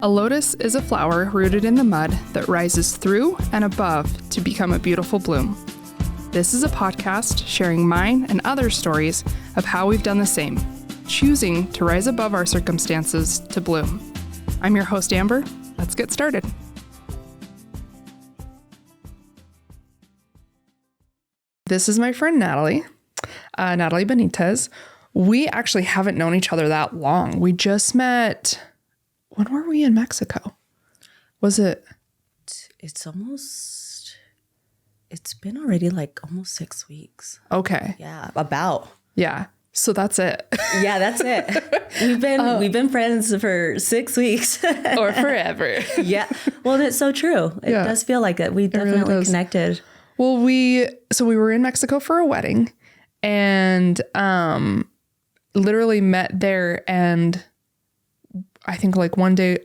A lotus is a flower rooted in the mud that rises through and above to become a beautiful bloom. This is a podcast sharing mine and other stories of how we've done the same, choosing to rise above our circumstances to bloom. I'm your host, Amber. Let's get started. This is my friend, Nataly Benitez. We actually haven't known each other that long. We just met... When were we in Mexico? Was it? It's been already like almost 6 weeks. Okay. Yeah, about. Yeah. So that's it. Yeah, that's it. We've been friends for 6 weeks. Or forever. Yeah. Well, it's so true. It does feel like it. We definitely really connected. Well, we were in Mexico for a wedding and literally met there, and I think like one day,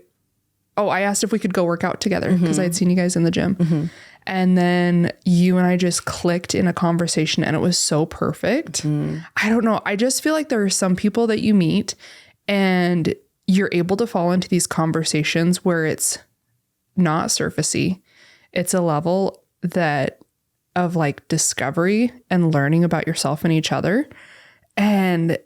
I asked if we could go work out together because I had seen you guys in the gym. Mm-hmm. And then you and I just clicked in a conversation and it was so perfect. Mm. I don't know. I just feel like there are some people that you meet and you're able to fall into these conversations where it's not surfacey. It's a level of like discovery and learning about yourself and each other. And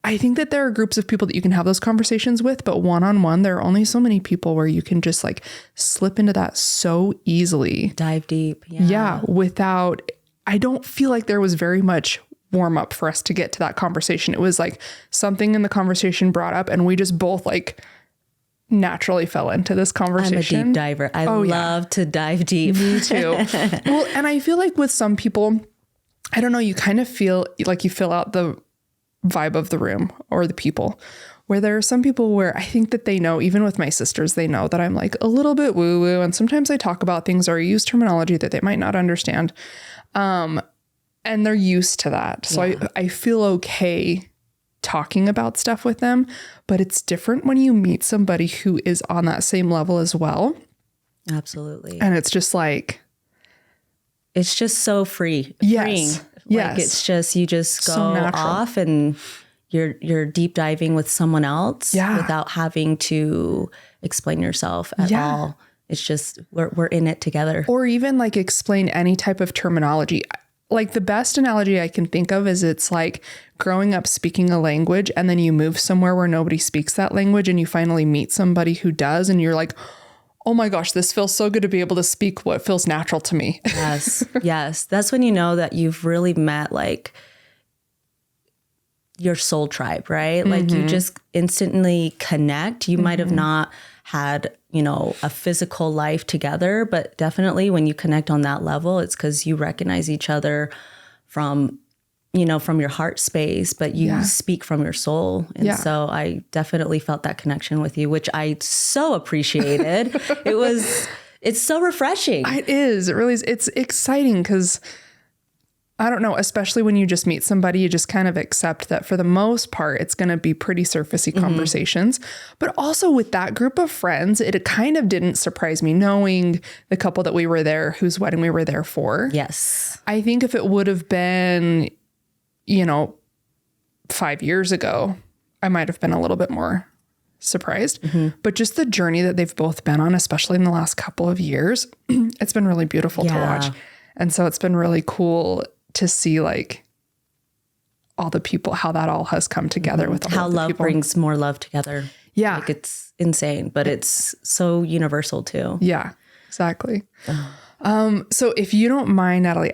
I think that there are groups of people that you can have those conversations with, but one-on-one, there are only so many people where you can just like slip into that so easily. Dive deep. Yeah. I don't feel like there was very much warm up for us to get to that conversation. It was like something in the conversation brought up and we just both like naturally fell into this conversation. I'm a deep diver. I love to dive deep. Me too. Well, and I feel like with some people, I don't know, you kind of feel like you fill out the vibe of the room or the people, where there are some people where I think that they know, even with my sisters, they know that I'm like a little bit woo woo. And sometimes I talk about things or I use terminology that they might not understand. And they're used to that. So I feel okay talking about stuff with them, but it's different when you meet somebody who is on that same level as well. Absolutely. And it's just like, it's just so freeing. Yes. Like it's just, you just go off and you're deep diving with someone else without having to explain yourself at all. It's just, we're in it together. Or even like explain any type of terminology. Like the best analogy I can think of is it's like growing up speaking a language and then you move somewhere where nobody speaks that language and you finally meet somebody who does and you're like, oh my gosh, this feels so good to be able to speak what feels natural to me. Yes. Yes. That's when you know that you've really met like your soul tribe, right? Mm-hmm. Like you just instantly connect. You might have not had, a physical life together, but definitely when you connect on that level, it's because you recognize each other from your heart space, but you speak from your soul. And so I definitely felt that connection with you, which I so appreciated. It's so refreshing. It is. It really is. It's exciting because I don't know, especially when you just meet somebody, you just kind of accept that for the most part, it's going to be pretty surfacey conversations. But also with that group of friends, it kind of didn't surprise me knowing the couple that we were there, whose wedding we were there for. Yes. I think if it would have been 5 years ago, I might have been a little bit more surprised. Mm-hmm. But just the journey that they've both been on, especially in the last couple of years, it's been really beautiful to watch. And so it's been really cool to see like all the people, how that all has come together with all how of the love people. Brings more love together. Yeah. Like it's insane, but it's so universal too. Yeah, exactly. So if you don't mind, Nataly,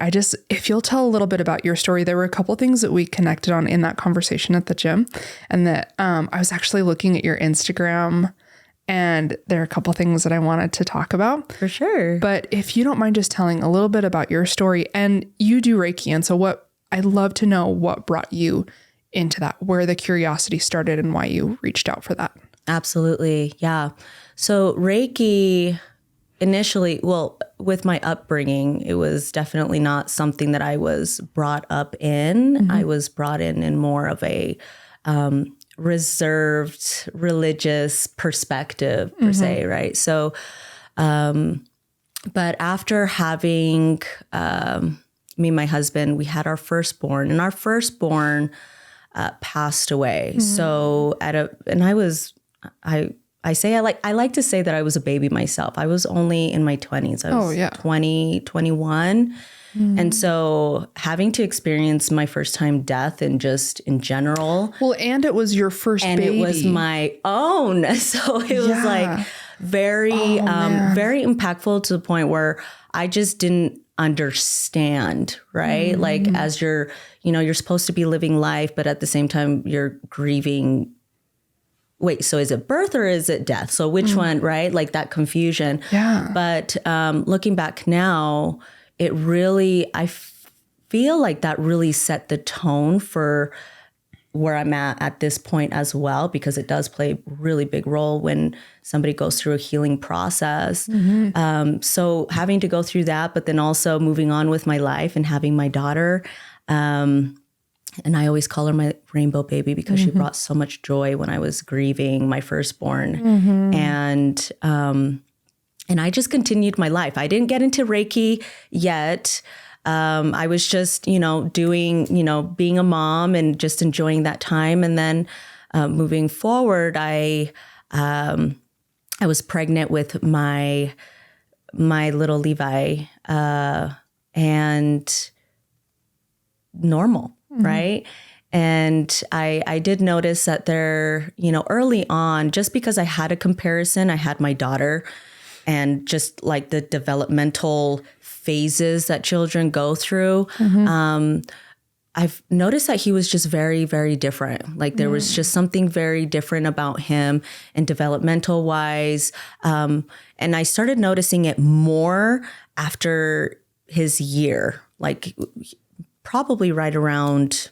if you'll tell a little bit about your story, there were a couple things that we connected on in that conversation at the gym, and that I was actually looking at your Instagram, and there are a couple things that I wanted to talk about. For sure. But if you don't mind just telling a little bit about your story, and you do Reiki, and so I'd love to know what brought you into that, where the curiosity started and why you reached out for that. Absolutely. Yeah. So Reiki initially, with my upbringing, it was definitely not something that I was brought up in. Mm-hmm. I was brought in more of a reserved religious perspective per se, right? So, but after having me and my husband, we had our firstborn, and our firstborn passed away. Mm-hmm. So I I like to say that I was a baby myself. I was only in my 20s. I was 20, 21. And so having to experience my first time death and just in general. Well, and it was your first baby. And it was my own. So it was like very, very impactful to the point where I just didn't understand, right? Like as you're supposed to be living life, but at the same time you're grieving. Wait, so is it birth or is it death? So which one, right? Like that confusion. Yeah. But looking back now, it really, I feel like that really set the tone for where I'm at this point as well, because it does play a really big role when somebody goes through a healing process. So having to go through that, but then also moving on with my life and having my daughter, and I always call her my rainbow baby because she brought so much joy when I was grieving my firstborn. And I just continued my life. I didn't get into Reiki yet. I was just, doing, being a mom and just enjoying that time. And then moving forward, I was pregnant with my little Levi and normal, right? And I did notice that there, early on, just because I had a comparison, I had my daughter and just like the developmental phases that children go through. I've noticed that he was just very, very different. Like there was just something very different about him and developmental wise. And I started noticing it more after his year, like probably right around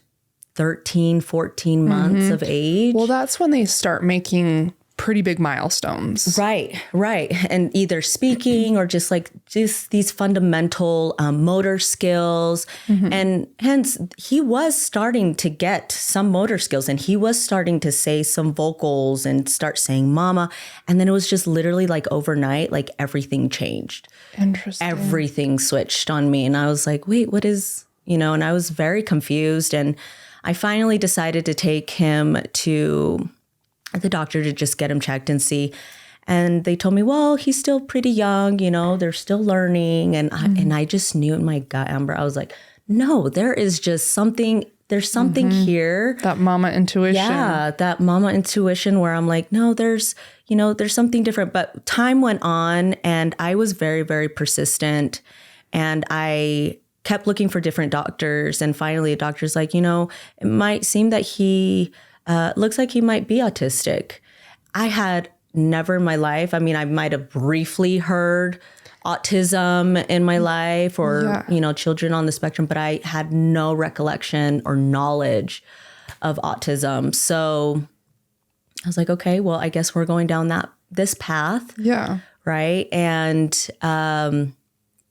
13, 14 months of age. Well, that's when they start making pretty big milestones. Right. And either speaking or just these fundamental motor skills. And hence he was starting to get some motor skills and he was starting to say some vocals and start saying mama. And then it was just literally like overnight, like everything changed. Interesting. Everything switched on me. And I was like, wait, what is, and I was very confused. And I finally decided to take him to the doctor to just get him checked and see. And they told me, well, he's still pretty young, they're still learning. And I just knew in my gut, Amber, I was like, no, there is just something, there's something here. That mama intuition. Yeah, that mama intuition where I'm like, no, there's something different. But time went on and I was very, very persistent. And I kept looking for different doctors. And finally a doctor's like, it might seem that he looks like he might be autistic. I had never in my life, I might have briefly heard autism in my life or, children on the spectrum, but I had no recollection or knowledge of autism. So I was like, okay, well, I guess we're going down this path. Yeah. Right. And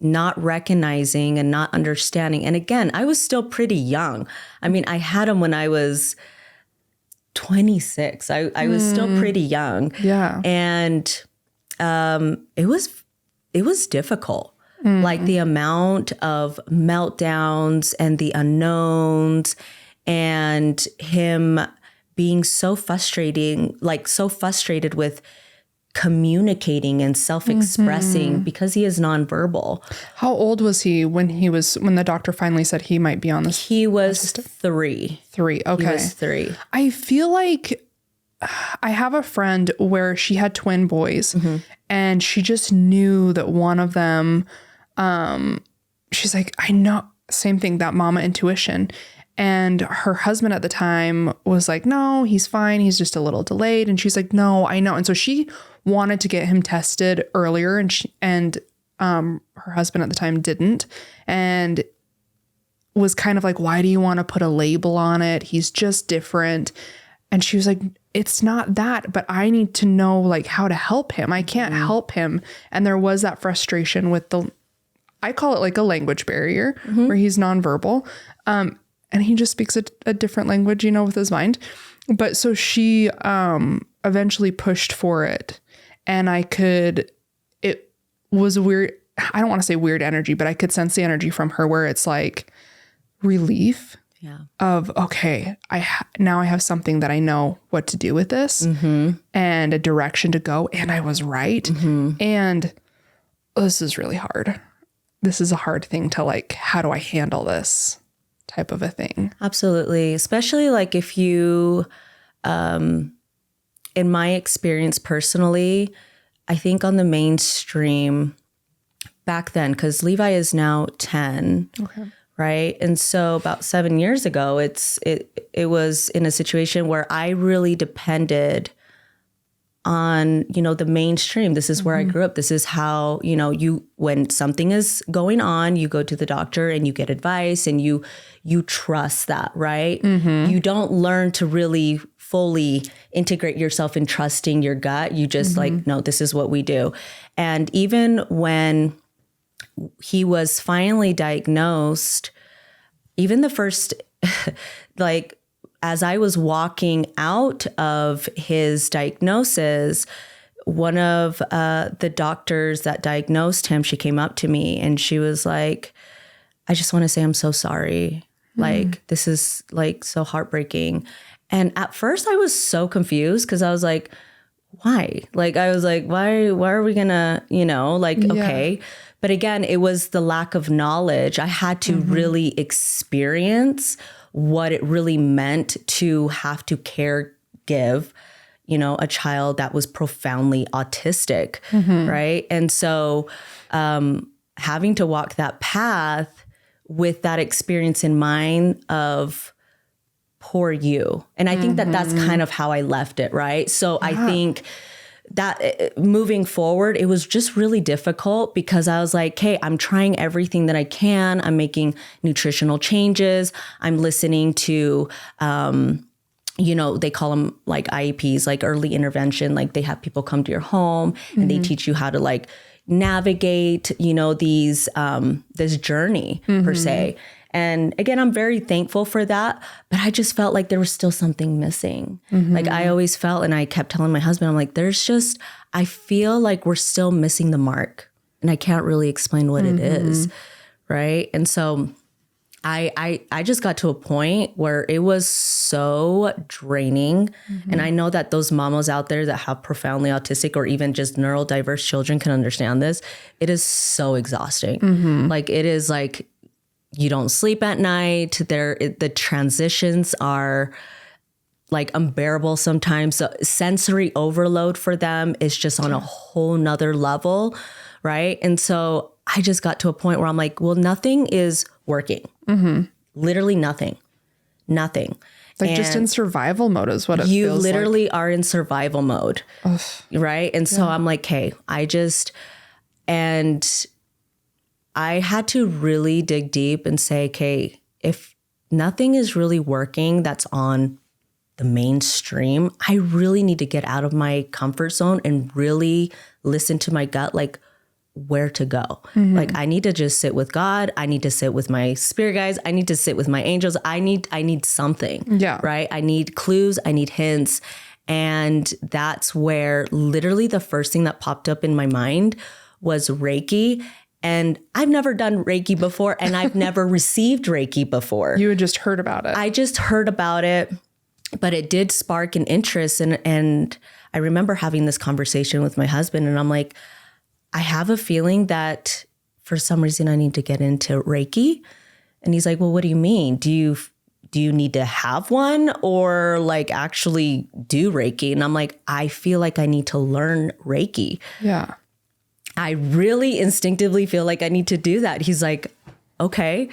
not recognizing and not understanding. And again, I was still pretty young. I had him when I was 26. I was still pretty young. Yeah. And it was difficult. Like the amount of meltdowns and the unknowns and him being so frustrated with communicating and self-expressing because he is nonverbal. How old was he when the doctor finally said he might be on this? He was 3. 3. Okay. He was 3. I feel like I have a friend where she had twin boys and she just knew that one of them, she's like, I know, same thing, that mama intuition. And her husband at the time was like, no, he's fine. He's just a little delayed. And she's like, no, I know. And so she wanted to get him tested earlier and her husband at the time didn't. And was kind of like, why do you want to put a label on it? He's just different. And she was like, it's not that, but I need to know like how to help him. I can't help him. And there was that frustration with I call it like a language barrier where he's nonverbal. And he just speaks a different language, with his mind. But so she eventually pushed for it. And it was weird. I don't want to say weird energy, but I could sense the energy from her where it's like relief. of, okay, now I have something that I know what to do with this and a direction to go. And I was right. And this is really hard. This is a hard thing to like, how do I handle this type of a thing? Absolutely. Especially like if you, in my experience personally, I think on the mainstream back then, because Levi is now 10. Okay. Right. And so about 7 years ago, it was in a situation where I really depended on, the mainstream. This is where I grew up. This is how, when something is going on, you go to the doctor and you get advice and you trust that, right? You don't learn to really fully integrate yourself in trusting your gut. You just like, no, this is what we do. And even when he was finally diagnosed, even the first, like, as I was walking out of his diagnosis, one of the doctors that diagnosed him, she came up to me and she was like, I just want to say I'm so sorry. Like, this is like so heartbreaking. And at first I was so confused because I was like, why? Like, I was like, why are we gonna, okay. But again, it was the lack of knowledge. I had to really experience what it really meant to have to give, a child that was profoundly autistic, right? And so having to walk that path with that experience in mind of poor you. And I think that that's kind of how I left it, right? So I think that moving forward, it was just really difficult because I was like, hey, I'm trying everything that I can. I'm making nutritional changes. I'm listening to, they call them like IEPs, like early intervention. Like they have people come to your home and they teach you how to like navigate, these, this journey per se. And again, I'm very thankful for that, but I just felt like there was still something missing. Like I always felt, and I kept telling my husband, I'm like, I feel like we're still missing the mark and I can't really explain what it is. Right. And so I just got to a point where it was so draining. And I know that those mamas out there that have profoundly autistic or even just neurodiverse children can understand this. It is so exhausting. Like it is like, you don't sleep at night. The transitions are like unbearable sometimes. So sensory overload for them is just on a whole nother level, right? And so I just got to a point where I'm like, well, nothing is working. Literally nothing. Like and just in survival mode is what it feels like. You literally are in survival mode, right? And so I'm like, hey, I had to really dig deep and say, okay, if nothing is really working that's on the mainstream, I really need to get out of my comfort zone and really listen to my gut, like where to go. Like I need to just sit with God. I need to sit with my spirit guides. I need to sit with my angels. I need something. Yeah. Right. I need clues. I need hints. And that's where literally the first thing that popped up in my mind was Reiki. And I've never done Reiki before and I've never received Reiki before. You had just heard about it. I just heard about it, but it did spark an interest. And I remember having this conversation with my husband and I'm like, I have a feeling that for some reason I need to get into Reiki. And he's like, well, what do you mean? Do you need to have one or like actually do Reiki? And I'm like, I feel like I need to learn Reiki. Yeah. I really instinctively feel like I need to do that. He's like, okay,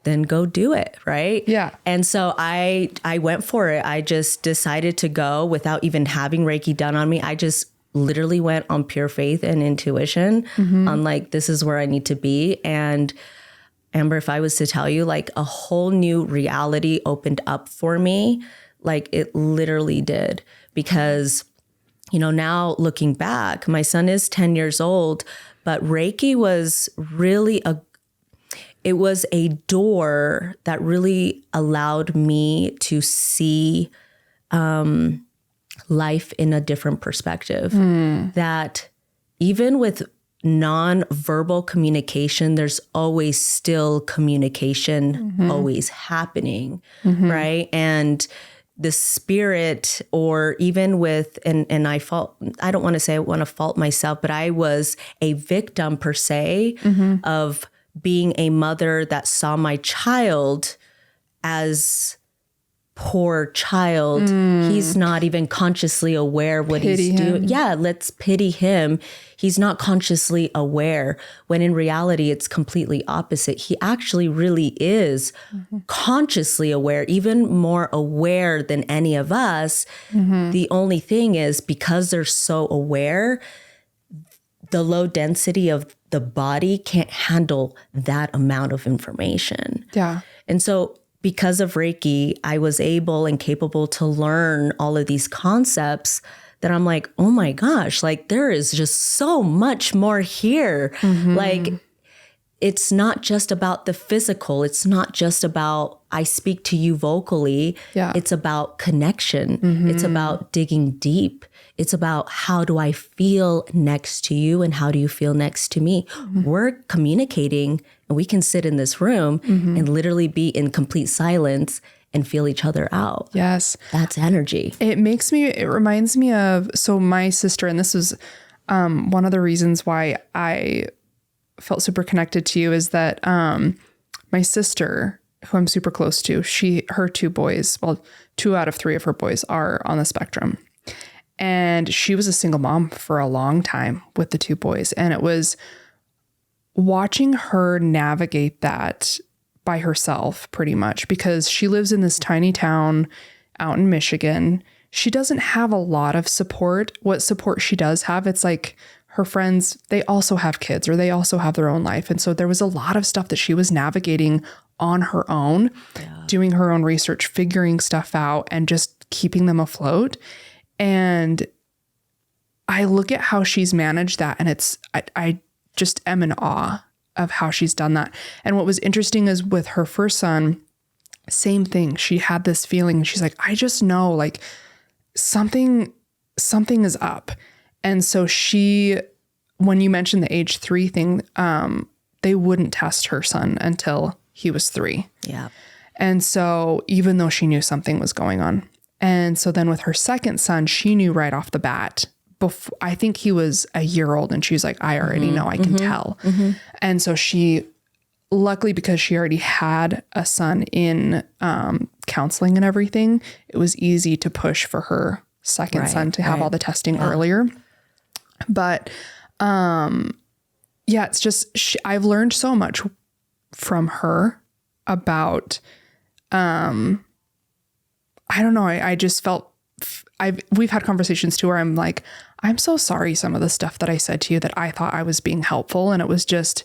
then go do it. Right. Yeah. And so I went for it. I just decided to go without even having Reiki done on me. I just literally went on pure faith and intuition on like, this is where I need to be. And Amber, if I was to tell you, like a whole new reality opened up for me, like it literally did, because now looking back, my son is 10 years old, but Reiki was really it was a door that really allowed me to see life in a different perspective. That even with nonverbal communication, there's always still communication always happening, right? And the spirit, or even with, and I don't want to say I want to fault myself, but I was a victim per se of being a mother that saw my child as poor child. He's not even consciously aware what he's doing. Yeah, let's pity him. He's not consciously aware, when in reality, it's completely opposite. He actually really is consciously aware, even more aware than any of us. The only thing is, because they're so aware, the low density of the body can't handle that amount of information. Yeah. And so because of Reiki, I was able and capable to learn all of these concepts that I'm like, oh my gosh, like there is just so much more here. Like, it's not just about the physical. It's not just about, I speak to you vocally. Yeah. It's about connection. It's about digging deep. It's about, how do I feel next to you and how do you feel next to me? We're communicating, and we can sit in this room and literally be in complete silence and feel each other out. Yes. That's energy. It reminds me of, so my sister, and this is one of the reasons why I felt super connected to you, is that my sister, who I'm super close to, her 2 boys, well, 2 out of 3 of her boys are on the spectrum. And she was a single mom for a long time with the 2 boys. And it was watching her navigate that by herself, pretty much, because she lives in this tiny town out in Michigan. She doesn't have a lot of support. What support she does have, it's like her friends, they also have kids, or they also have their own life. And so there was a lot of stuff that she was navigating on her own, doing her own research, figuring stuff out, and just keeping them afloat. And I look at how she's managed that, and I just am in awe of how she's done that. And what was interesting is, with her first son, same thing. She had this feeling. She's like, I just know, like, something is up. And so when you mentioned the age 3 thing, they wouldn't test her son until he was 3. Yeah. And so even though she knew something was going on. And so then with her second son, she knew right off the bat. I think he was a year old, and she was like, I already know, I can tell. And so she, luckily, because she already had a son in counseling and everything, it was easy to push for her second son to have all the testing earlier. But yeah, it's just, I've learned so much from her about, I don't know. I just felt, we've had conversations too, where I'm like, I'm so sorry some of the stuff that I said to you that I thought I was being helpful, and it was just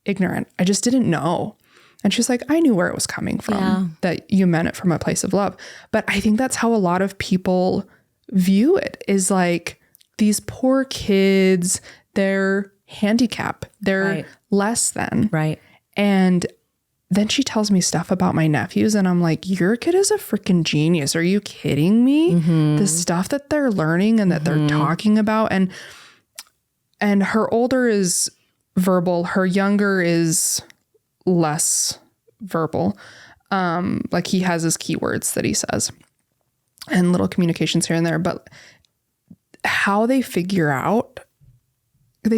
ignorant. I just didn't know. And she's like, I knew where it was coming from, that you meant it from a place of love. But I think that's how a lot of people view it, is like, these poor kids, they're handicapped, they're less than. Right. And then she tells me stuff about my nephews, and I'm like, your kid is a freaking genius. Are you kidding me? The stuff that they're learning and that they're talking about. And her older is verbal. Her younger is less verbal. Like, he has his keywords that he says and little communications here and there. But how they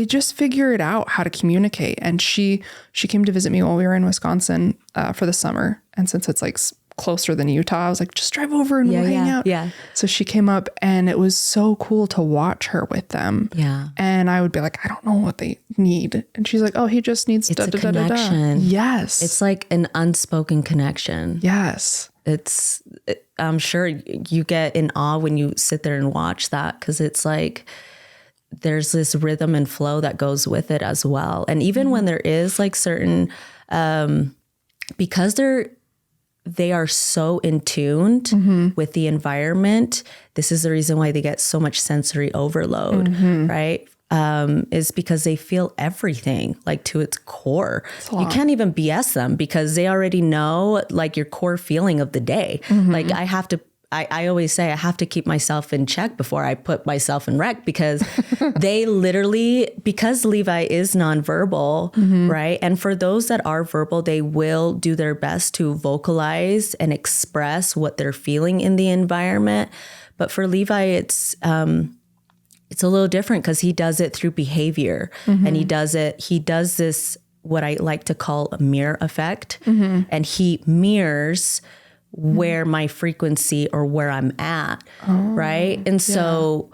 just figure it out how to communicate. And she came to visit me while we were in Wisconsin for the summer. And since it's like closer than Utah, I was like, just drive over and we'll hang out. Yeah. So she came up, and it was so cool to watch her with them. Yeah. And I would be like, I don't know what they need. And she's like, oh, he just needs it's a connection. Yes. It's like an unspoken connection. Yes. I'm sure you get in awe when you sit there and watch that, because it's like, there's this rhythm and flow that goes with it as well. And even when there is like certain, because they are so in tuned with the environment, this is the reason why they get so much sensory overload, right? Is because they feel everything like to its core. You can't even BS them, because they already know like your core feeling of the day. Like, I have to I always say I have to keep myself in check before I put myself in wreck, because they literally, because Levi is nonverbal, right? And for those that are verbal, they will do their best to vocalize and express what they're feeling in the environment. But for Levi, it's a little different because he does it through behavior, and he does this, what I like to call a mirror effect. And he mirrors where my frequency or where I'm at. Right. And so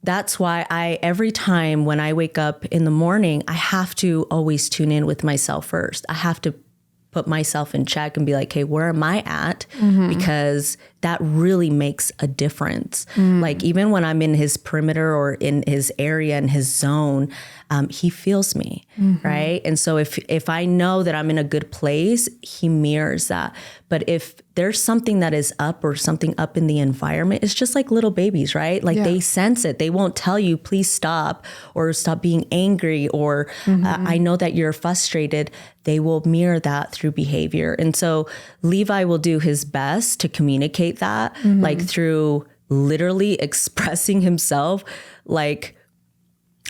that's why every time when I wake up in the morning, I have to always tune in with myself first. I have to put myself in check and be like, hey, where am I at? Because that really makes a difference. Like even when I'm in his perimeter or in his area, in his zone, he feels me, right? And so if I know that I'm in a good place, he mirrors that. But if there's something that is up or something up in the environment, it's just like little babies, right? Like they sense it. They won't tell you, please stop, or stop being angry, or I know that you're frustrated. They will mirror that through behavior. And so Levi will do his best to communicate that, like through literally expressing himself. Like,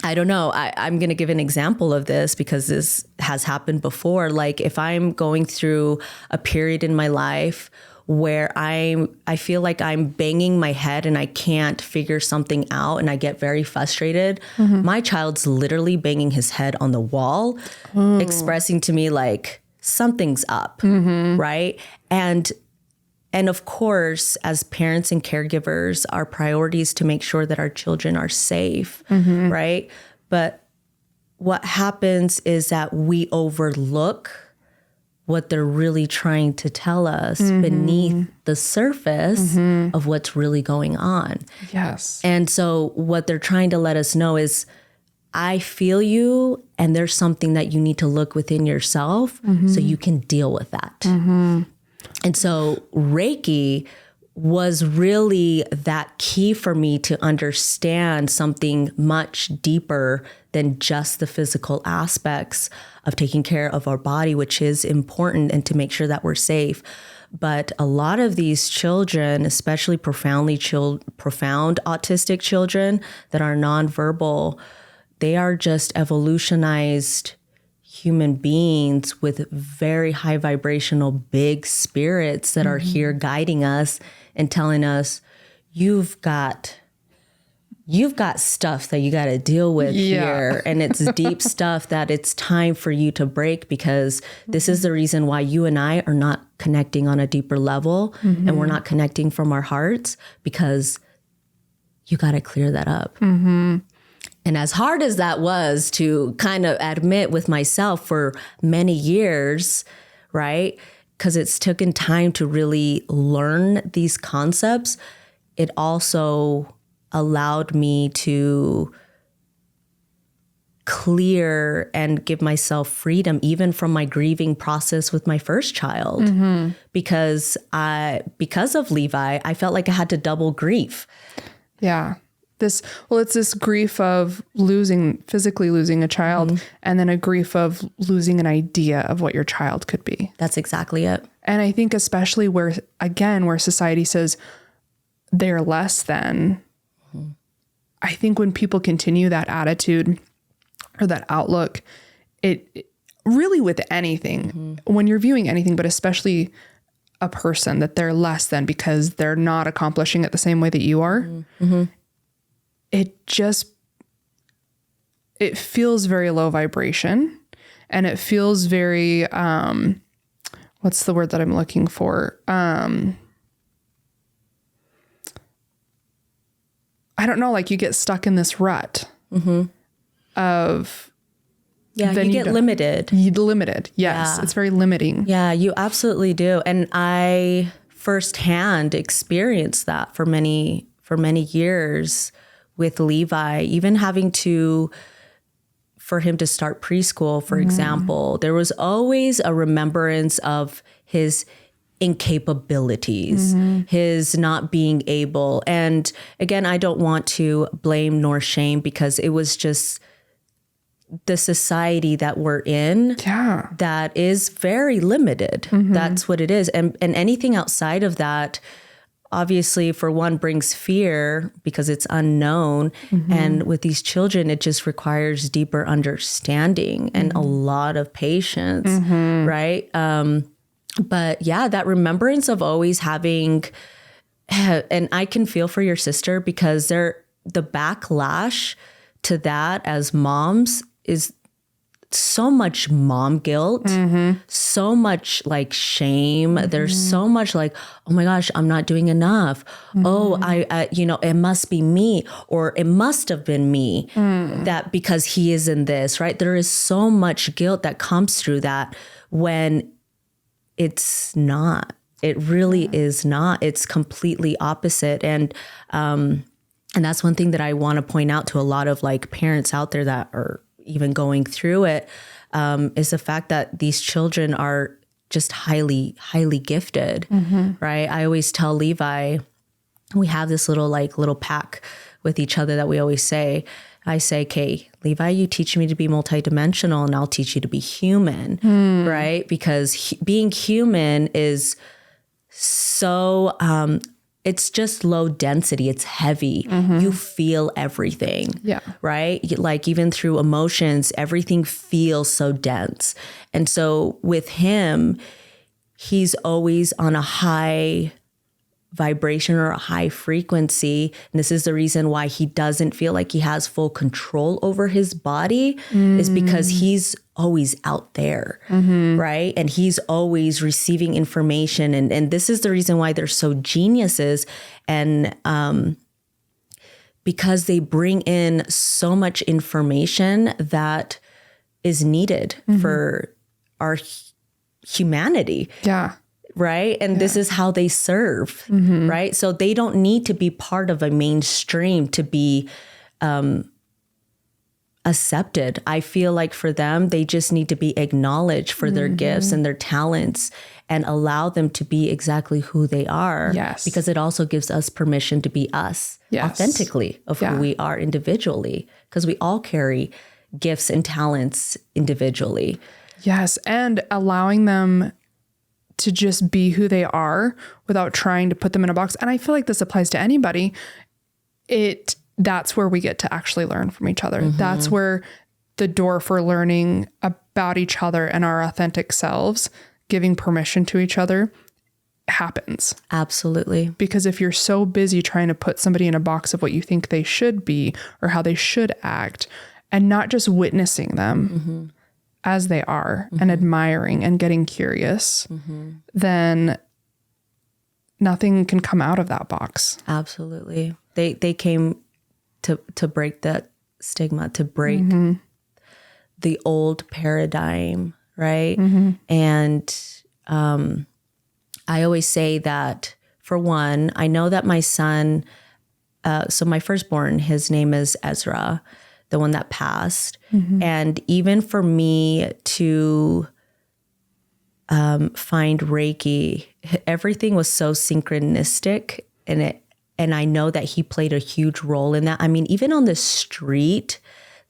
I don't know, I'm going to give an example of this because this has happened before. Like if I'm going through a period in my life where I feel like I'm banging my head and I can't figure something out and I get very frustrated, my child's literally banging his head on the wall, expressing to me like something's up, right? And of course, as parents and caregivers, our priority is to make sure that our children are safe, right? But what happens is that we overlook what they're really trying to tell us beneath the surface of what's really going on. Yes. And so what they're trying to let us know is, I feel you, and there's something that you need to look within yourself so you can deal with that. And so Reiki was really that key for me to understand something much deeper than just the physical aspects of taking care of our body, which is important, and to make sure that we're safe. But a lot of these children, especially profound autistic children that are nonverbal, they are just evolutionized human beings with very high vibrational, big spirits that are here guiding us and telling us, you've got stuff that you got to deal with here. And it's deep stuff that it's time for you to break, because this is the reason why you and I are not connecting on a deeper level, and we're not connecting from our hearts, because you got to clear that up. And as hard as that was to kind of admit with myself for many years, right? Because it's taken time to really learn these concepts, it also allowed me to clear and give myself freedom, even from my grieving process with my first child. Because of Levi, I felt like I had to double grieve. Yeah. It's this grief of physically losing a child, and then a grief of losing an idea of what your child could be. That's exactly it. And I think especially where society says they're less than, I think when people continue that attitude or that outlook, it really with anything, when you're viewing anything, but especially a person, that they're less than because they're not accomplishing it the same way that you are. It feels very low vibration, and it feels very, what's the word that I'm looking for? I don't know, like you get stuck in this rut of, you get limited. Limited. Yes. Yeah. It's very limiting. Yeah, you absolutely do. And I firsthand experienced that for many years with Levi, even having for him to start preschool, for example, there was always a remembrance of his incapabilities, his not being able. And again, I don't want to blame nor shame, because it was just the society that we're in that is very limited. That's what it is. And anything outside of that, obviously for one brings fear because it's unknown. And with these children, it just requires deeper understanding and a lot of patience, right? But yeah, that remembrance of always having, and I can feel for your sister because the backlash to that as moms is so much mom guilt, so much like shame. There's so much like, oh my gosh, I'm not doing enough. Oh, I it must be me, or it must have been me that because he is in this, right? There is so much guilt that comes through that when it's not. It really is not. It's completely opposite. And that's one thing that I want to point out to a lot of like parents out there that are even going through it, is the fact that these children are just highly, highly gifted, right? I always tell Levi, we have this little pack with each other that we always say. I say, okay, Levi, you teach me to be multidimensional and I'll teach you to be human, right? Because being human is so, it's just low density. It's heavy. You feel everything, right? Like even through emotions, everything feels so dense. And so with him, he's always on a high vibration or a high frequency. And this is the reason why he doesn't feel like he has full control over his body is because he's always out there, right? And he's always receiving information. And this is the reason why they're so geniuses. And because they bring in so much information that is needed for our humanity. Yeah. Right. And this is how they serve. Right. So they don't need to be part of a mainstream to be accepted. I feel like for them, they just need to be acknowledged for their gifts and their talents and allow them to be exactly who they are. Yes. Because it also gives us permission to be us authentically of who we are individually, because we all carry gifts and talents individually. Yes. And allowing them to just be who they are without trying to put them in a box. And I feel like this applies to anybody. That's where we get to actually learn from each other. That's where the door for learning about each other and our authentic selves, giving permission to each other, happens. Absolutely. Because if you're so busy trying to put somebody in a box of what you think they should be or how they should act, and not just witnessing them as they are and admiring and getting curious, then nothing can come out of that box. Absolutely. They came to break that stigma, to break the old paradigm, right? And I always say that, for one, I know that my son, so my firstborn, his name is Ezra, the one that passed. And even for me to find Reiki, everything was so synchronistic, and I know that he played a huge role in that. I mean, even on the street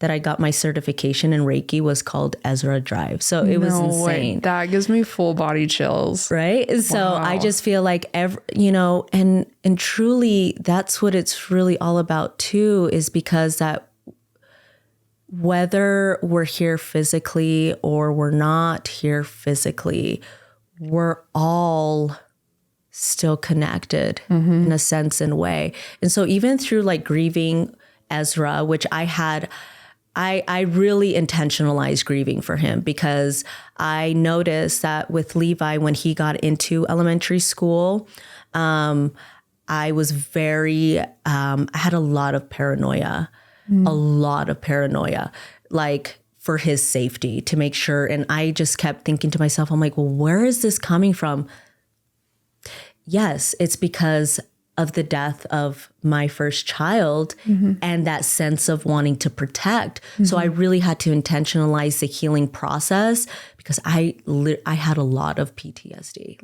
that I got my certification in Reiki was called Ezra Drive. So it was insane. That gives me full body chills. Right. Wow. So I just feel like, and truly that's what it's really all about too, is because that whether we're here physically or we're not here physically, we're all still connected in a sense and way. And so even through like grieving Ezra, which I really intentionalized grieving for him, because I noticed that with Levi, when he got into elementary school, I was I had a lot of paranoia, like for his safety, to make sure. And I just kept thinking to myself, I'm like, well, where is this coming from? Yes, it's because of the death of my first child and that sense of wanting to protect. So I really had to intentionalize the healing process, because I had a lot of PTSD.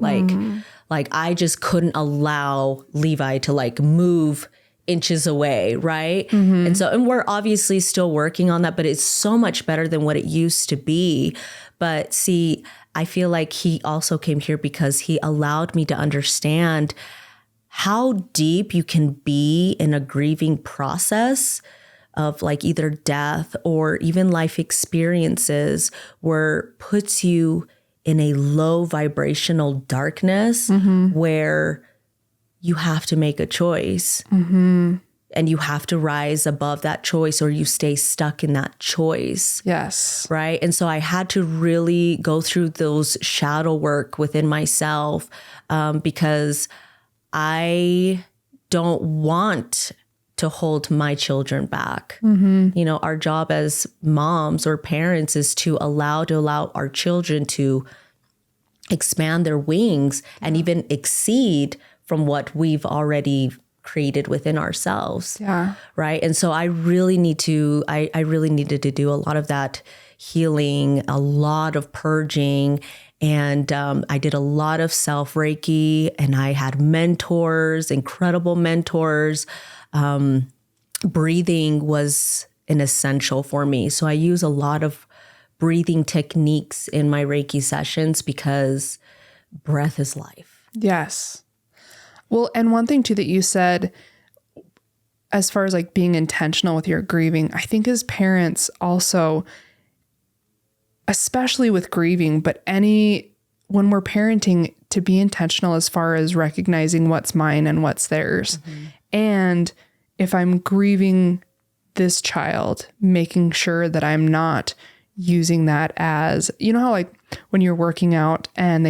Like I just couldn't allow Levi to like move inches away, right? And we're obviously still working on that, but it's so much better than what it used to be. But see, I feel like he also came here because he allowed me to understand how deep you can be in a grieving process of like either death or even life experiences where puts you in a low vibrational darkness where you have to make a choice and you have to rise above that choice or you stay stuck in that choice. Yes. Right. And so I had to really go through those shadow work within myself because I don't want to hold my children back. You know, our job as moms or parents is to allow our children to expand their wings and even exceed from what we've already created within ourselves. Yeah. Right. And so I really needed to do a lot of that healing, a lot of purging. And I did a lot of self Reiki and I had mentors, incredible mentors. Breathing was an essential for me. So I use a lot of breathing techniques in my Reiki sessions because breath is life. Yes. Well, and one thing too that you said, as far as like being intentional with your grieving, I think as parents also, especially with grieving, but when we're parenting, to be intentional as far as recognizing what's mine and what's theirs. And if I'm grieving this child, making sure that I'm not using that as, you know how like when you're working out and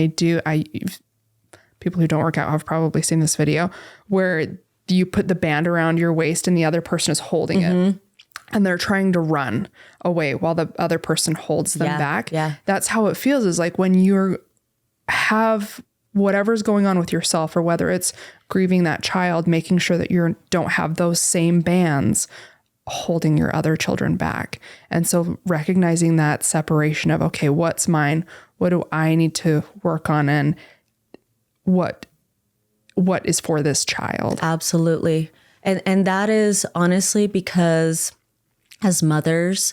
people who don't work out have probably seen this video where you put the band around your waist and the other person is holding it and they're trying to run away while the other person holds them back. Yeah. That's how it feels, is like when you have whatever's going on with yourself, or whether it's grieving that child, making sure that you don't have those same bands holding your other children back. And so recognizing that separation of, okay, what's mine? What do I need to work on? And what is for this child? Absolutely. And that is honestly because as mothers,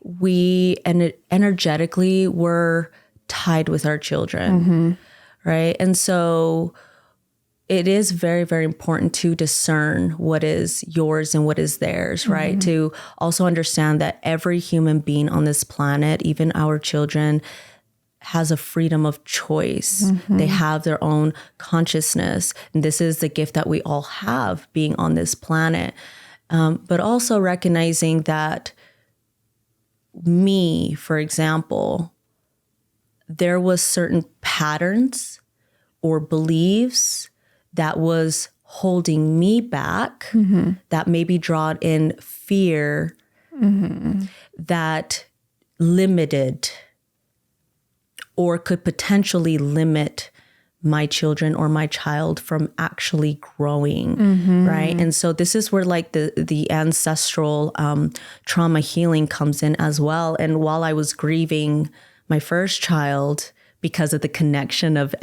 we energetically were tied with our children, right? And so it is very, very important to discern what is yours and what is theirs, right? To also understand that every human being on this planet, even our children, has a freedom of choice. They have their own consciousness. And this is the gift that we all have being on this planet. But also recognizing that me, for example, there was certain patterns or beliefs that was holding me back, that maybe drawn in fear, that limited or could potentially limit my children or my child from actually growing, right? And so this is where like the ancestral trauma healing comes in as well. And while I was grieving my first child, because of the connection of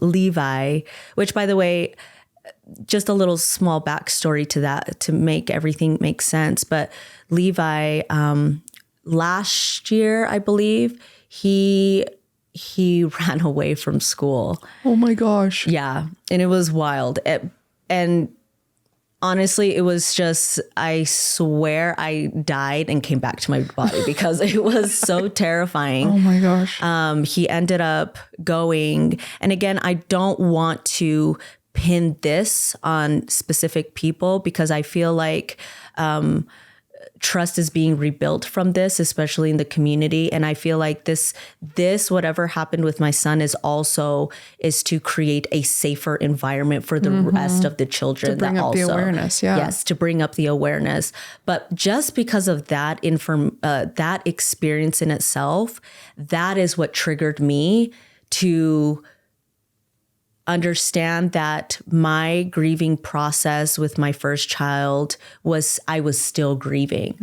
Levi, which, by the way, just a little small backstory to that to make everything make sense. But Levi, last year, I believe, he ran away from school. Oh my gosh. Yeah. And it was wild. And honestly, it was just, I swear I died and came back to my body because it was so terrifying. Oh my gosh. He ended up going. And again, I don't want to pin this on specific people because I feel like trust is being rebuilt from this, especially in the community. And I feel like this, whatever happened with my son is to create a safer environment for the rest of the children. To bring up the awareness. Yeah. Yes. To bring up the awareness. But just because of that that experience in itself, that is what triggered me to understand that my grieving process with my first child I was still grieving,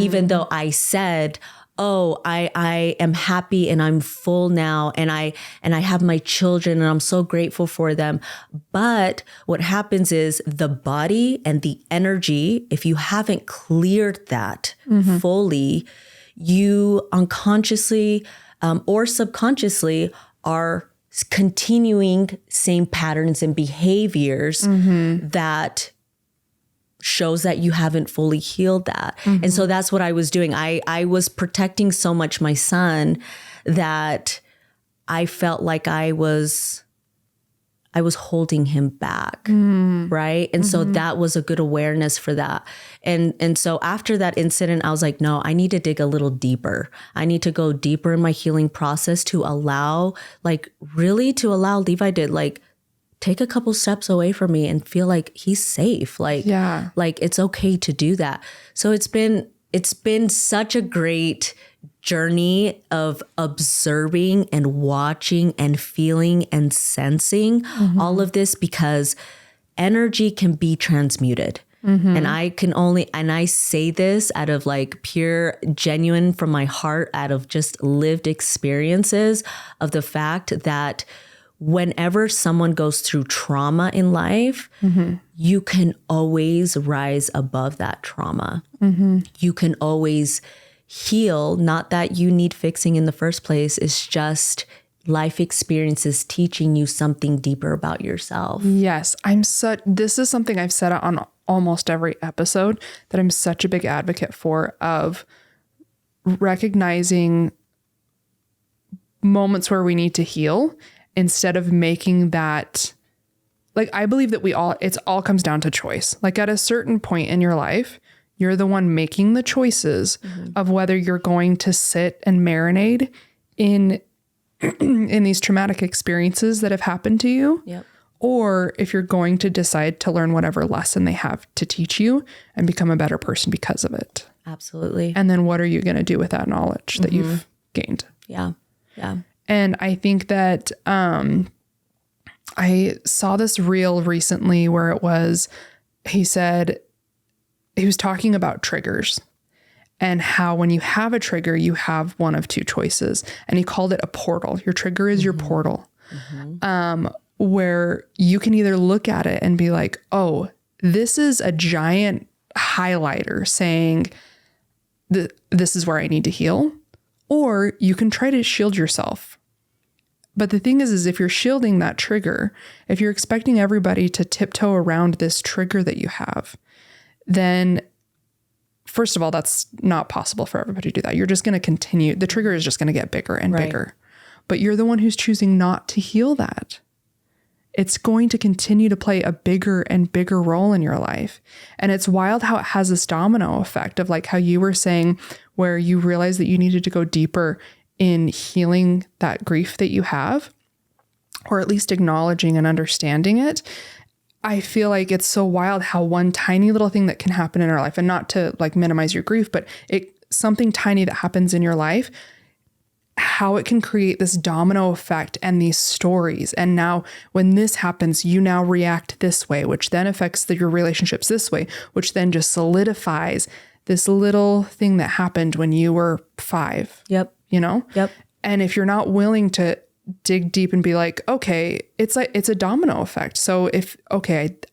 even though I said, oh, I am happy and I'm full now. And I have my children and I'm so grateful for them. But what happens is the body and the energy, if you haven't cleared that fully, you unconsciously or subconsciously are continuing same patterns and behaviors that shows that you haven't fully healed that. And so that's what I was doing. I was protecting so much my son that I felt like I was holding him back. Right. And so that was a good awareness for that. And so after that incident, I was like, no, I need to dig a little deeper. I need to go deeper in my healing process to allow Levi to like take a couple steps away from me and feel like he's safe. Like it's okay to do that. So it's been such a great journey of observing and watching and feeling and sensing all of this, because energy can be transmuted. And I say this out of like pure, genuine from my heart, out of just lived experiences of the fact that whenever someone goes through trauma in life, you can always rise above that trauma. You can always heal. Not that you need fixing in the first place. It's just life experiences teaching you something deeper about yourself. Yes. This is something I've said on almost every episode, that I'm such a big advocate for, of recognizing moments where we need to heal, instead of making that, like, I believe that it all comes down to choice. Like at a certain point in your life, you're the one making the choices of whether you're going to sit and marinate in these traumatic experiences that have happened to you. Yep. Or if you're going to decide to learn whatever lesson they have to teach you and become a better person because of it. Absolutely. And then what are you going to do with that knowledge that you've gained? Yeah. Yeah. And I think that I saw this reel recently where he said, he was talking about triggers and how when you have a trigger, you have one of two choices. And he called it a portal. Your trigger is your portal, where you can either look at it and be like, oh, this is a giant highlighter saying this is where I need to heal. Or you can try to shield yourself. But the thing is if you're shielding that trigger, if you're expecting everybody to tiptoe around this trigger that you have, then first of all, that's not possible for everybody to do that. You're just going to continue. The trigger is just going to get bigger and bigger. But you're the one who's choosing not to heal that. It's going to continue to play a bigger and bigger role in your life. And it's wild how it has this domino effect of like how you were saying, where you realize that you needed to go deeper in healing that grief that you have, or at least acknowledging and understanding it. I feel like it's so wild how one tiny little thing that can happen in our life, and not to like minimize your grief, but something tiny that happens in your life, how it can create this domino effect and these stories. And now when this happens, you now react this way, which then affects your relationships this way, which then just solidifies this little thing that happened when you were 5. Yep. You know? Yep. And if you're not willing to dig deep and be like, okay, it's a domino effect. So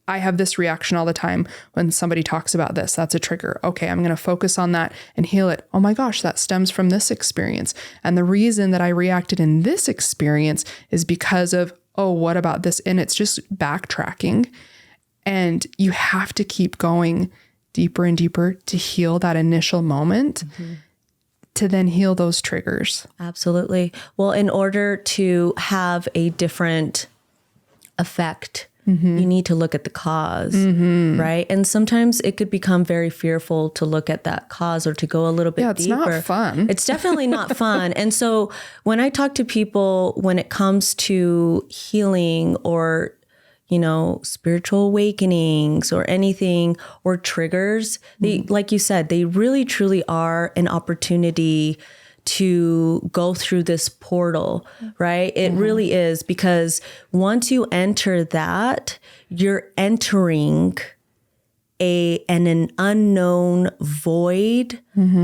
I have this reaction all the time when somebody talks about this, that's a trigger. Okay, I'm going to focus on that and heal it. Oh my gosh, that stems from this experience. And the reason that I reacted in this experience is because of, oh, what about this? And it's just backtracking. And you have to keep going deeper and deeper to heal that initial moment. To then heal those triggers. Absolutely. Well, in order to have a different effect, you need to look at the cause, right? And sometimes it could become very fearful to look at that cause or to go a little bit deeper. It's not fun. It's definitely not fun. And so when I talk to people, when it comes to healing or spiritual awakenings or anything or triggers, they, like you said, they really truly are an opportunity to go through this portal, right? It really is, because once you enter that, you're entering an unknown void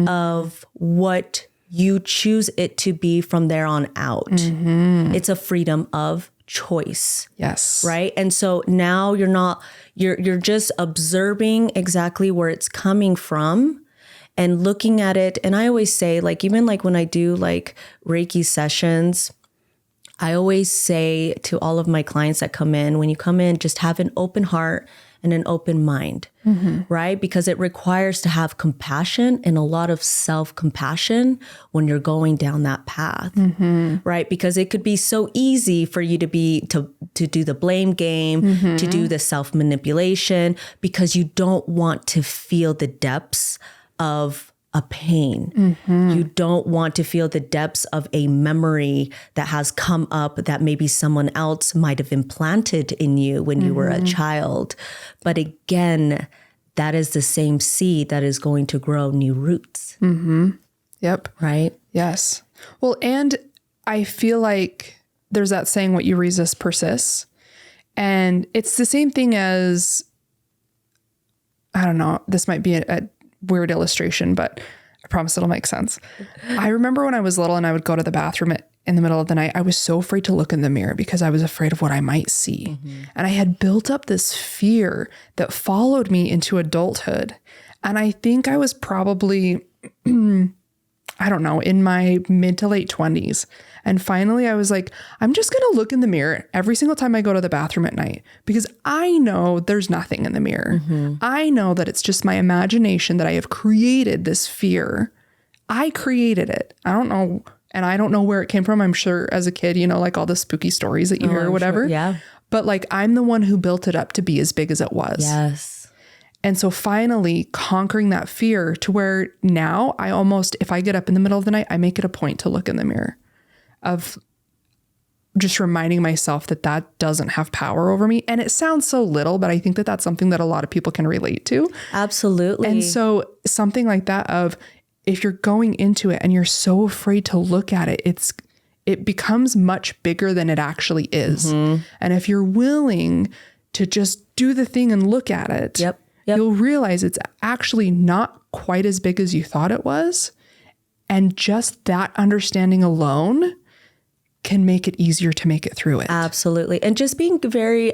of what you choose it to be from there on out. It's a freedom of choice. Yes. Right. And so now you're just observing exactly where it's coming from and looking at it. And I always say, like, even like when I do like Reiki sessions, I always say to all of my clients that come in, when you come in, just have an open heart and an open mind, right? Because it requires to have compassion and a lot of self-compassion when you're going down that path, right? Because it could be so easy for you to do the blame game, to do the self-manipulation, because you don't want to feel the depths of a pain. You don't want to feel the depths of a memory that has come up that maybe someone else might have implanted in you when you were a child. But again, that is the same seed that is going to grow new roots. Yep. Right? Yes. Well, and I feel like there's that saying, what you resist persists. And it's the same thing as, I don't know, this might be a weird illustration, but I promise it'll make sense. I remember when I was little and I would go to the bathroom in the middle of the night, I was so afraid to look in the mirror because I was afraid of what I might see. And I had built up this fear that followed me into adulthood. And I think I was probably, I don't know, in my mid to late 20s. And finally I was like, I'm just going to look in the mirror every single time I go to the bathroom at night, because I know there's nothing in the mirror. I know that it's just my imagination, that I have created this fear. I created it. I don't know. And I don't know where it came from. I'm sure as a kid, you know, like all the spooky stories that you hear or whatever. Sure. Yeah. But like, I'm the one who built it up to be as big as it was. Yes. And so finally conquering that fear to where now I almost, if I get up in the middle of the night, I make it a point to look in the mirror, of just reminding myself that that doesn't have power over me. And it sounds so little, but I think that that's something that a lot of people can relate to. Absolutely. And so something like that, of if you're going into it and you're so afraid to look at it, it becomes much bigger than it actually is. And if you're willing to just do the thing and look at it, you'll realize it's actually not quite as big as you thought it was. And just that understanding alone can make it easier to make it through it. Absolutely. And just being very,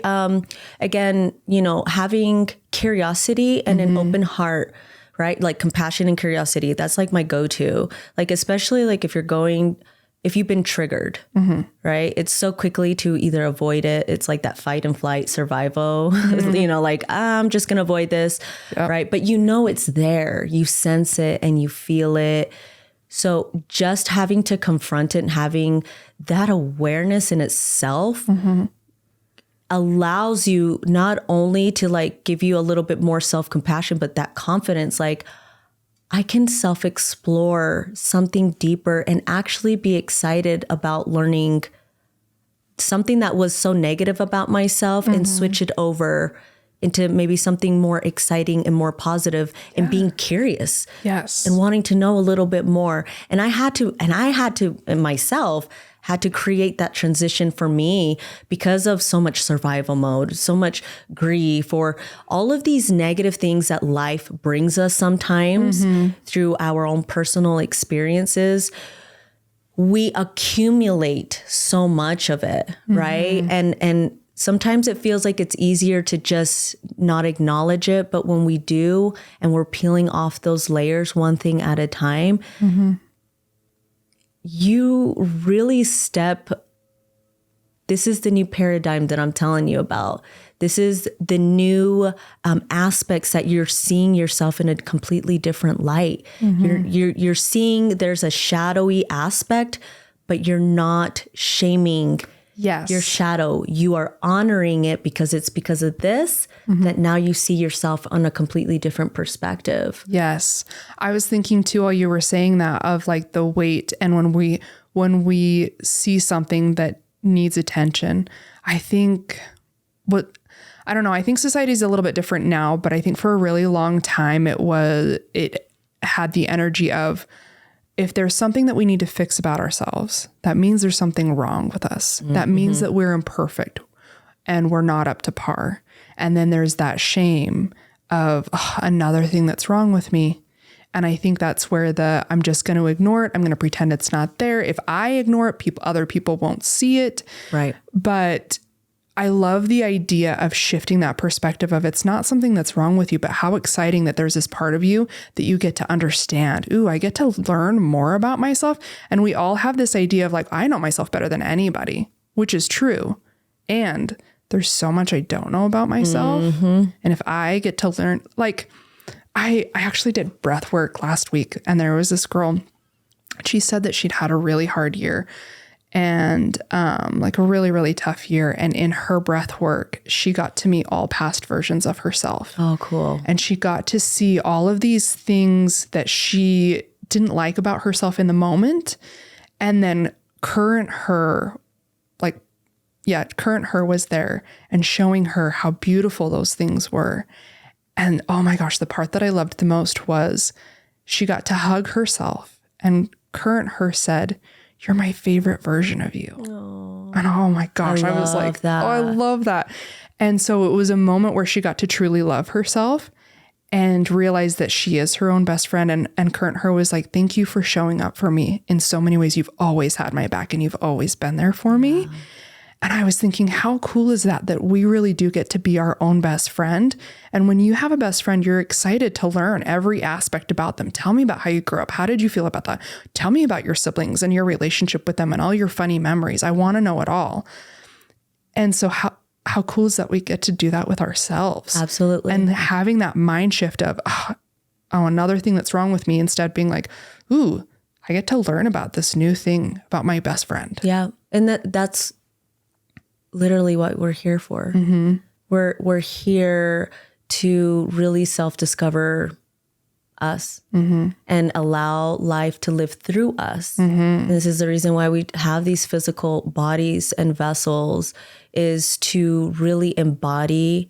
again, you know, having curiosity and an open heart, right? Like compassion and curiosity. That's like my go-to, like, especially like if you've been triggered, right? It's so quickly to either avoid it. It's like that fight and flight survival, you know, like, I'm just going to avoid this, right? But you know, it's there, you sense it and you feel it. So just having to confront it and having that awareness in itself allows you not only to like give you a little bit more self-compassion, but that confidence, like I can self-explore something deeper and actually be excited about learning something that was so negative about myself and switch it over into maybe something more exciting and more positive, and being curious. Yes. And wanting to know a little bit more. And I had to myself had to create that transition for me because of so much survival mode, so much grief, or all of these negative things that life brings us sometimes through our own personal experiences. We accumulate so much of it, right? And sometimes it feels like it's easier to just not acknowledge it. But when we do, and we're peeling off those layers one thing at a time, you really this is the new paradigm that I'm telling you about. This is the new aspects that you're seeing yourself in a completely different light. You're seeing there's a shadowy aspect, but you're not shaming your shadow. You are honoring it because it's because of this that now you see yourself on a completely different perspective. Yes. I was thinking too, while you were saying that, of like the weight, and when we see something that needs attention, I think I think society is a little bit different now, but I think for a really long time it had the energy of, if there's something that we need to fix about ourselves, that means there's something wrong with us. That means that we're imperfect and we're not up to par. And then there's that shame of another thing that's wrong with me. And I think that's where I'm just going to ignore it. I'm going to pretend it's not there. If I ignore it, other people won't see it. Right. But I love the idea of shifting that perspective of it's not something that's wrong with you, but how exciting that there's this part of you that you get to understand. Ooh, I get to learn more about myself. And we all have this idea of like, I know myself better than anybody, which is true. And there's so much I don't know about myself. And if I get to learn, like I actually did breath work last week, and there was this girl, she said that she'd had a really hard year and like a really, really tough year. And in her breath work, she got to meet all past versions of herself. Oh, cool. And she got to see all of these things that she didn't like about herself in the moment. And then current her was there and showing her how beautiful those things were. And oh my gosh, the part that I loved the most was she got to hug herself, and current her said, "You're my favorite version of you." Aww. And oh my gosh, I was like, that. Oh, I love that. And so it was a moment where she got to truly love herself and realize that she is her own best friend. And current her was like, "Thank you for showing up for me in so many ways. You've always had my back and you've always been there for me." And I was thinking, how cool is that we really do get to be our own best friend. And when you have a best friend, you're excited to learn every aspect about them. Tell me about how you grew up. How did you feel about that? Tell me about your siblings and your relationship with them and all your funny memories. I want to know it all. And so how cool is that we get to do that with ourselves? Absolutely. And having that mind shift of, oh, another thing that's wrong with me, instead being like, ooh, I get to learn about this new thing about my best friend. Yeah. And that's literally what we're here for. We're here to really self-discover us and allow life to live through us. And this is the reason why we have these physical bodies and vessels, is to really embody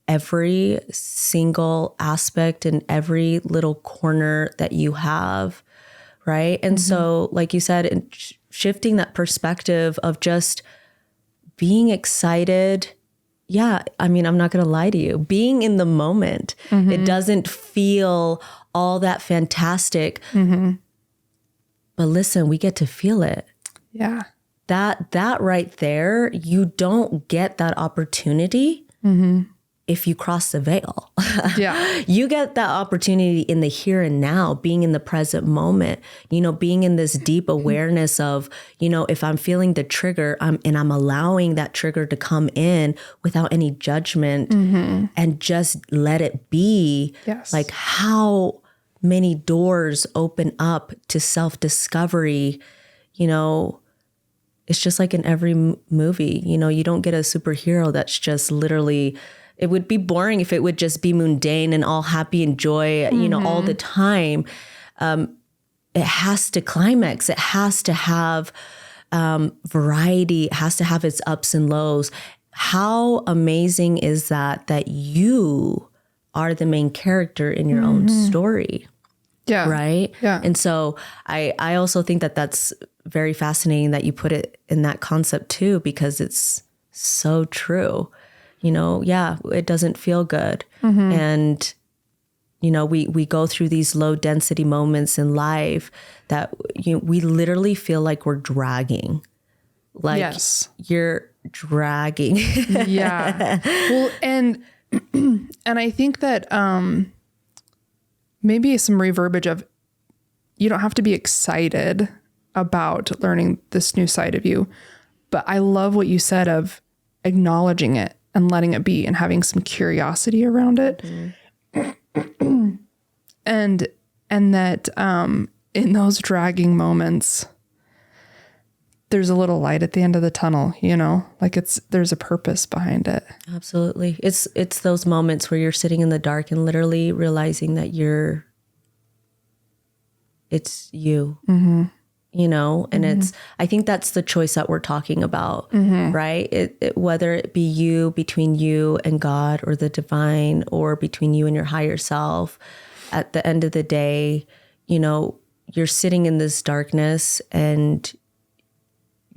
every single aspect and every little corner that you have, right? And so, like you said, shifting that perspective of just being excited. Yeah. I mean, I'm not going to lie to you. Being in the moment, it doesn't feel all that fantastic. But listen, we get to feel it. Yeah. That right there, you don't get that opportunity if you cross the veil. Yeah. You get that opportunity in the here and now, being in the present moment, being in this deep awareness of, if I'm feeling the trigger, I'm allowing that trigger to come in without any judgment and just let it be. Yes. Like how many doors open up to self-discovery, it's just like in every movie, you don't get a superhero that's just literally, it would be boring if it would just be mundane and all happy and joy, all the time. It has to climax. It has to have variety. It has to have its ups and lows. How amazing is that you are the main character in your own story? Yeah. Right? Yeah. And so I also think that that's very fascinating that you put it in that concept too, because it's so true. Yeah, it doesn't feel good. And, we go through these low density moments in life that we literally feel like we're dragging. Like you're dragging. Yeah. Well, and I think that maybe some reverberage of, you don't have to be excited about learning this new side of you, but I love what you said of acknowledging it and letting it be and having some curiosity around it. And that in those dragging moments, there's a little light at the end of the tunnel, like there's a purpose behind it. Absolutely. It's those moments where you're sitting in the dark and literally realizing that it's you. And I think that's the choice that we're talking about, right? Whether it be you, between you and God or the divine, or between you and your higher self, at the end of the day, you're sitting in this darkness and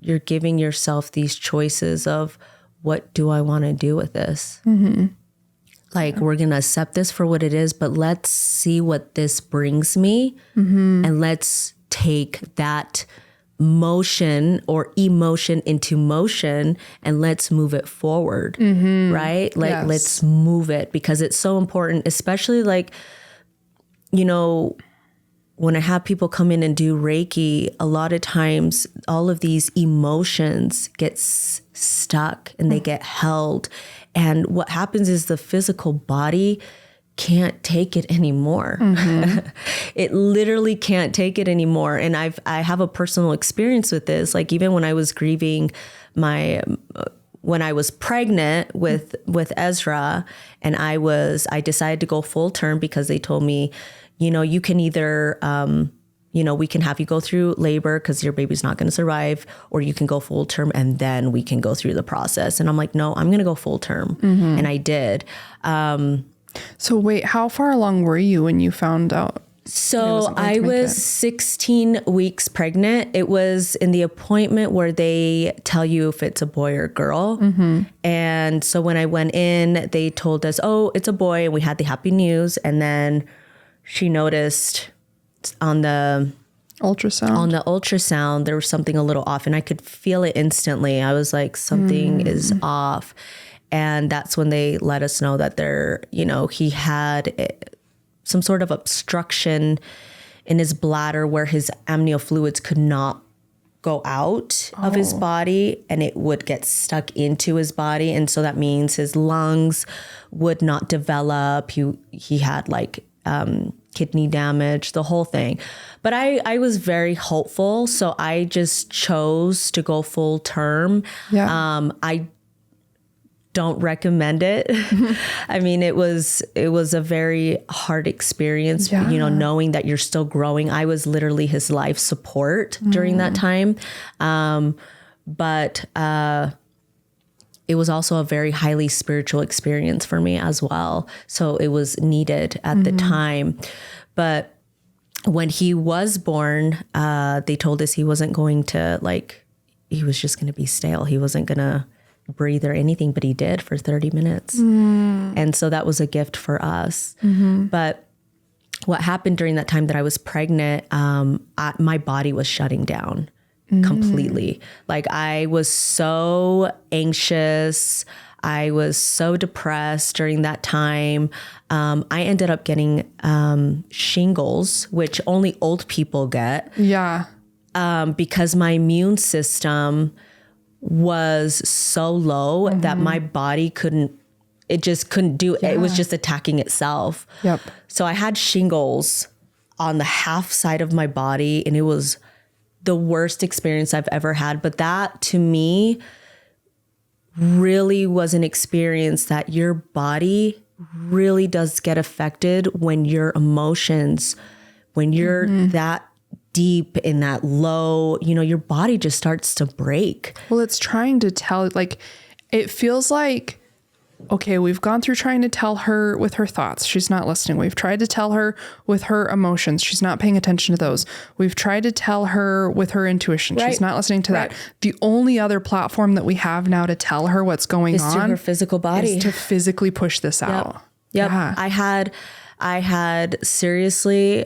you're giving yourself these choices of, what do I want to do with this? Like, we're going to accept this for what it is, but let's see what this brings me. And let's take that motion or emotion into motion, and let's move it forward, right? Like, let's move it, because it's so important, especially like, you know, when I have people come in and do Reiki, a lot of times all of these emotions get stuck and they get held. And what happens is the physical body can't take it anymore. It literally can't take it anymore. And I have a personal experience with this. Like, even when I was grieving when I was pregnant with Ezra, and I decided to go full term because they told me, you know, you can either, we can have you go through labor because your baby's not going to survive, or you can go full term and then we can go through the process. And I'm like, no, I'm going to go full term. And I did. So wait, how far along were you when you found out? So I was 16 weeks pregnant. It was in the appointment where they tell you if it's a boy or girl. And so when I went in, they told us, oh, it's a boy. And we had the happy news. And then she noticed on the ultrasound, there was something a little off, and I could feel it instantly. I was like, something is off. And that's when they let us know that he had some sort of obstruction in his bladder where his amnio fluids could not go out of his body, and it would get stuck into his body. And so that means his lungs would not develop. He had like kidney damage, the whole thing. But I was very hopeful. So I just chose to go full term. I don't recommend it. I mean, it was a very hard experience, knowing that you're still growing. I was literally his life support during that time. But it was also a very highly spiritual experience for me as well. So it was needed at the time. But when he was born, they told us he wasn't going to, he was just going to be stale. He wasn't going to breathe or anything, but he did for 30 minutes. And so that was a gift for us. But what happened during that time that I was pregnant, my body was shutting down completely. Like, I was so anxious. I was so depressed during that time. I ended up getting shingles, which only old people get. Because my immune system was so low that my body couldn't do it. It was just attacking itself. So I had shingles on the half side of my body, and it was the worst experience I've ever had. But that, to me, really was an experience that your body really does get affected when your emotions, when you're that deep in that low, your body just starts to break. Well, it's trying to tell, it feels like, okay, we've gone through trying to tell her with her thoughts. She's not listening. We've tried to tell her with her emotions. She's not paying attention to those. We've tried to tell her with her intuition. She's not listening to that. The only other platform that we have now to tell her what's going on is to her physical body, is to physically push this out. Yeah. I had seriously,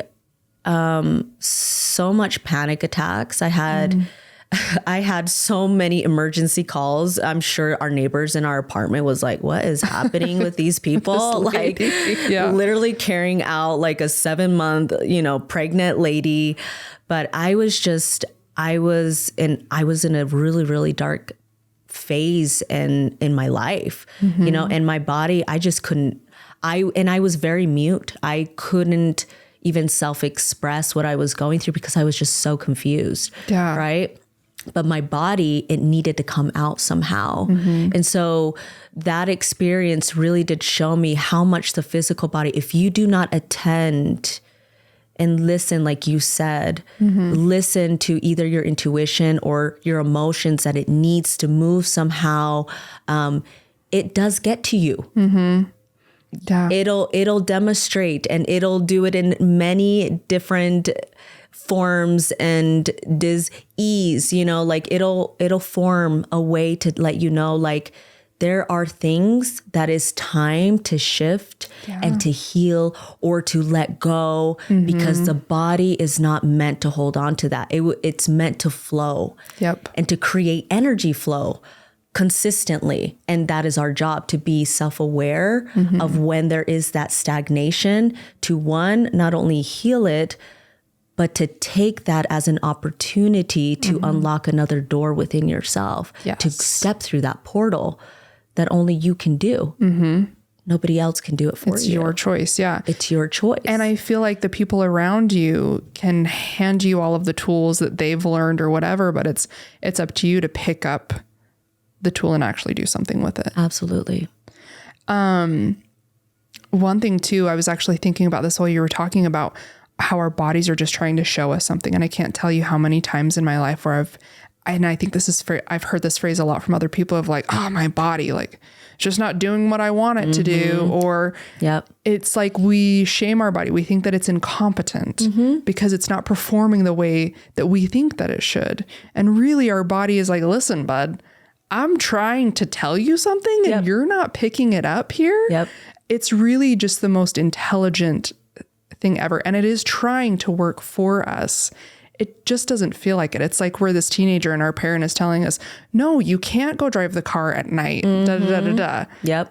so much panic attacks. I had so many emergency calls. I'm sure our neighbors in our apartment was like, what is happening with these people? Literally carrying out like a 7-month, pregnant lady. But I was in a really, really dark phase in my life, and my body, I just couldn't, I was very mute. I couldn't even self-express what I was going through because I was just so confused. Right. But my body, it needed to come out somehow. And so that experience really did show me how much the physical body, if you do not attend and listen, like you said, listen to either your intuition or your emotions, that it needs to move somehow, it does get to you. It'll demonstrate, and it'll do it in many different forms and dis-ease, it'll form a way to let you know, there are things that is time to shift and to heal or to let go, because the body is not meant to hold on to that. It's meant to flow and to create energy flow consistently. And that is our job, to be self-aware of when there is that stagnation, to one, not only heal it, but to take that as an opportunity to unlock another door within yourself, to step through that portal that only you can do. Nobody else can do it for you. It's your choice. Yeah. It's your choice. And I feel like the people around you can hand you all of the tools that they've learned or whatever, but it's up to you to pick up the tool and actually do something with it. Absolutely. One thing too, I was actually thinking about this while you were talking about how our bodies are just trying to show us something. And I can't tell you how many times in my life where I think this is, I've heard this phrase a lot from other people of like, oh, my body, like it's just not doing what I want it to do. Or it's like we shame our body. We think that it's incompetent because it's not performing the way that we think that it should. And really our body is like, listen, bud, I'm trying to tell you something and you're not picking it up here. It's really just the most intelligent thing ever. And it is trying to work for us. It just doesn't feel like it. It's like we're this teenager and our parent is telling us, no, you can't go drive the car at night,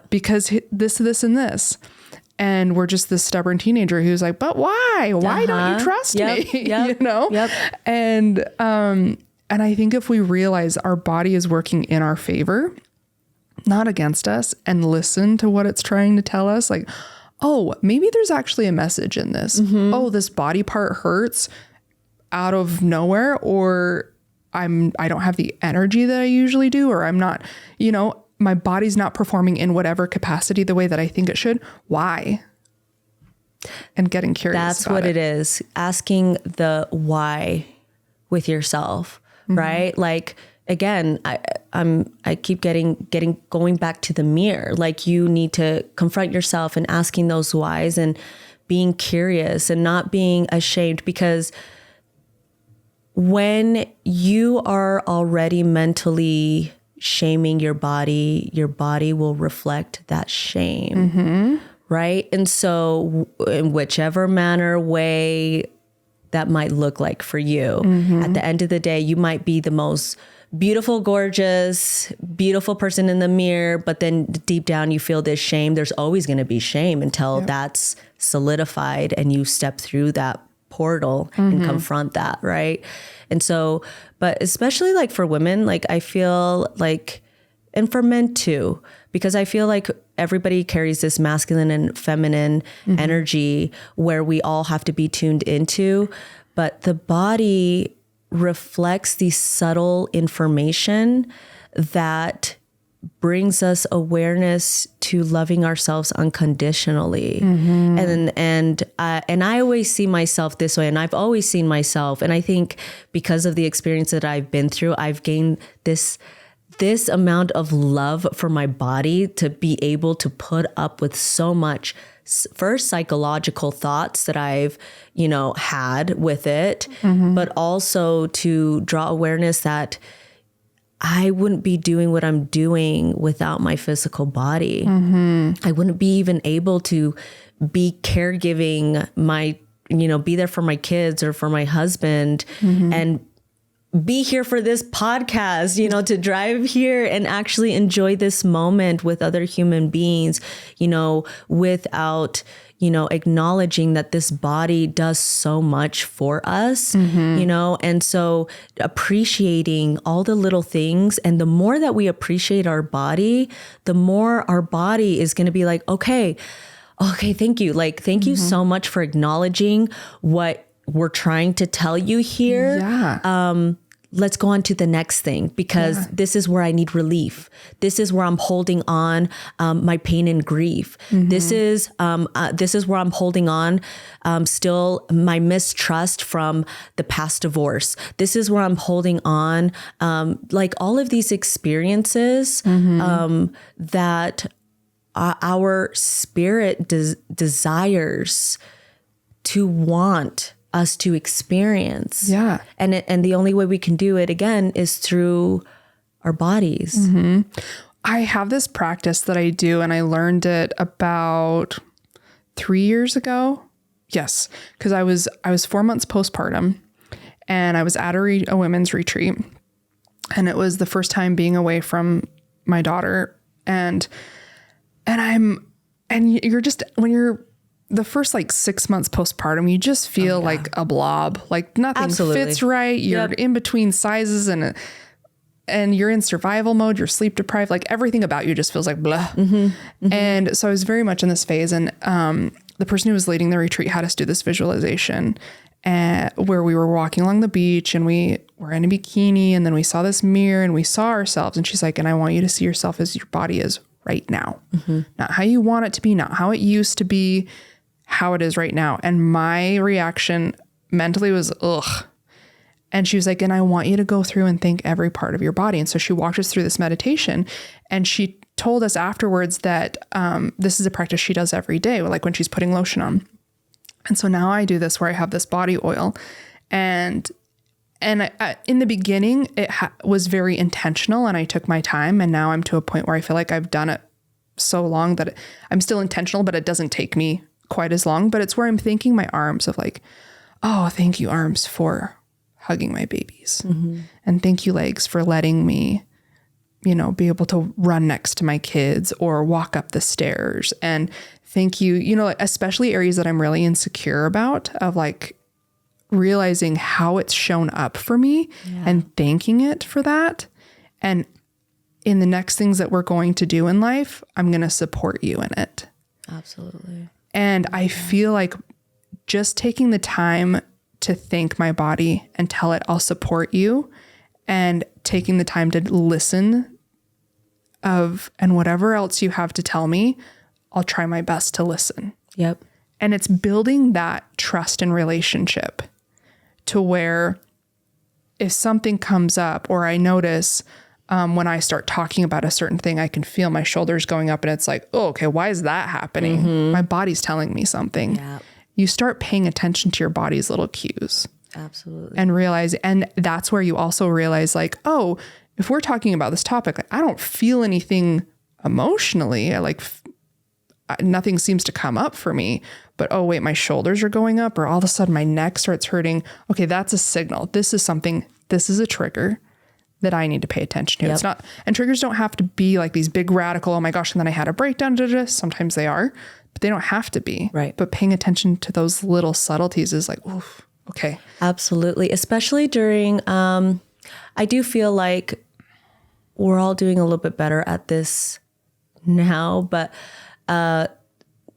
because this, and this. And we're just this stubborn teenager who's like, but why? Why don't you trust me? You know? And I think if we realize our body is working in our favor, not against us, and listen to what it's trying to tell us, like, oh, maybe there's actually a message in this. Oh, this body part hurts out of nowhere, or I don't have the energy that I usually do, or I'm not, my body's not performing in whatever capacity the way that I think it should. Why? And getting curious. That's what it is. Asking the why with yourself, right? Like, again, I keep going back to the mirror. Like, you need to confront yourself and asking those whys and being curious and not being ashamed, because when you are already mentally shaming your body will reflect that shame, right? And so in whichever manner, way that might look like for you, at the end of the day, you might be the most beautiful, gorgeous, beautiful person in the mirror, but then deep down you feel this shame. There's always going to be shame until that's solidified and you step through that portal and confront that, right? And so, but especially like for women, like I feel like, and for men too, because I feel like everybody carries this masculine and feminine energy where we all have to be tuned into, but the body reflects the subtle information that brings us awareness to loving ourselves unconditionally. And I always see myself this way, and I've always seen myself. And I think because of the experience that I've been through, I've gained this amount of love for my body to be able to put up with so much, first psychological thoughts that I've, had with it, but also to draw awareness that I wouldn't be doing what I'm doing without my physical body. I wouldn't be even able to be caregiving be there for my kids or for my husband and be here for this podcast, to drive here and actually enjoy this moment with other human beings, without, acknowledging that this body does so much for us, and so appreciating all the little things. And the more that we appreciate our body, the more our body is going to be like, okay, thank you. Like, thank you so much for acknowledging what we're trying to tell you here. Let's go on to the next thing, because this is where I need relief. This is where I'm holding on my pain and grief. This is where I'm holding on still my mistrust from the past divorce. This is where I'm holding on like all of these experiences that our spirit desires to want us to experience. And the only way we can do it again is through our bodies. I have this practice that I do, and I learned it about 3 years ago. Yes, because I was 4 months postpartum, and I was at a women's retreat, and it was the first time being away from my daughter, and you're just, when you're the first like 6 months postpartum, you just feel like a blob, like nothing fits right. You're in between sizes, and you're in survival mode, you're sleep deprived, like everything about you just feels like blah. And so I was very much in this phase. And the person who was leading the retreat had us do this visualization where we were walking along the beach, and we were in a bikini, and then we saw this mirror and we saw ourselves. And she's like, and I want you to see yourself as your body is right now, not how you want it to be, not how it used to be, how it is right now. And my reaction mentally was, ugh. And she was like, and I want you to go through and thank every part of your body. And so she walked us through this meditation, and she told us afterwards that this is a practice she does every day, like when she's putting lotion on. And so now I do this where I have this body oil, and in the beginning, it was very intentional, and I took my time. And now I'm to a point where I feel like I've done it so long that I'm still intentional, but it doesn't take me quite as long. But it's where I'm thanking my arms of like, oh, thank you, arms, for hugging my babies. And thank you, legs, for letting me, be able to run next to my kids or walk up the stairs. And thank you, especially areas that I'm really insecure about, of like realizing how it's shown up for me and thanking it for that. And in the next things that we're going to do in life, I'm going to support you in it. Absolutely. And I feel like just taking the time to thank my body and tell it I'll support you, and taking the time to listen and whatever else you have to tell me, I'll try my best to listen. Yep. And it's building that trust and relationship to where if something comes up, or I notice when I start talking about a certain thing, I can feel my shoulders going up, and it's like, oh, okay, why is that happening? My body's telling me something. Yep. You start paying attention to your body's little cues. Absolutely. And realize, and that's where you also realize like, oh, if we're talking about this topic, I don't feel anything emotionally. Nothing seems to come up for me, but oh wait, my shoulders are going up, or all of a sudden my neck starts hurting. Okay, that's a signal. This is a trigger that I need to pay attention to. Yep. It's not, and triggers don't have to be like these big radical, oh my gosh, and then I had a breakdown. Sometimes they are, but they don't have to be. Right. But paying attention to those little subtleties is like, oof, okay. Absolutely. Especially during, I do feel like we're all doing a little bit better at this now, but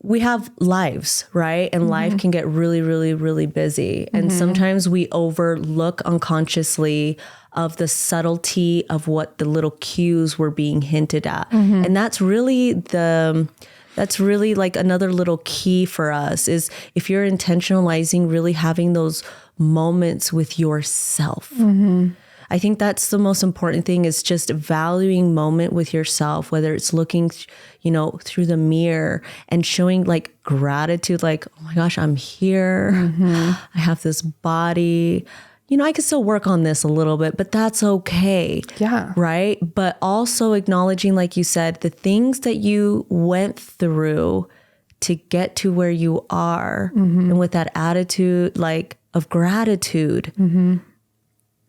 we have lives, right? And life can get really, really, really busy. And sometimes we overlook unconsciously of the subtlety of what the little cues were being hinted at. And that's really like another little key for us, is if you're intentionalizing really having those moments with yourself. I think that's the most important thing, is just valuing moment with yourself, whether it's looking, through the mirror and showing like gratitude, like, oh my gosh, I'm here. I have this body. I could still work on this a little bit, but that's okay. Yeah. Right. But also acknowledging, like you said, the things that you went through to get to where you are, and with that attitude, like of gratitude,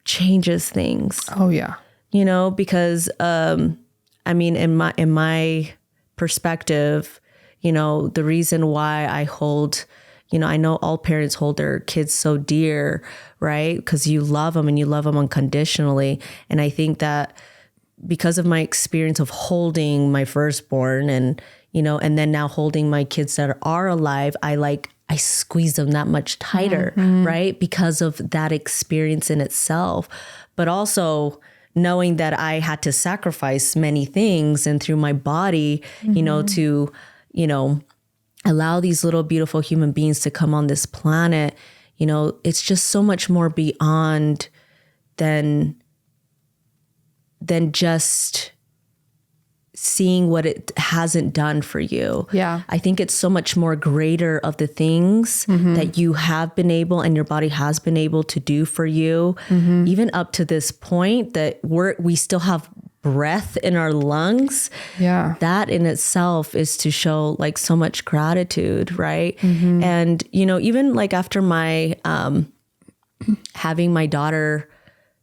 changes things. Oh yeah. Because, in my perspective, the reason why I hold, I know all parents hold their kids so dear, right? Because you love them, and you love them unconditionally. And I think that because of my experience of holding my firstborn, and then now holding my kids that are alive, I squeeze them that much tighter, right? Because of that experience in itself. But also knowing that I had to sacrifice many things, and through my body, to, allow these little beautiful human beings to come on this planet, it's just so much more beyond than just seeing what it hasn't done for you. Yeah. I think it's so much more greater of the things that you have been able, and your body has been able to do for you, even up to this point, that we still have breath in our lungs, that in itself is to show like so much gratitude, right? And, you know, even like after my, having my daughter,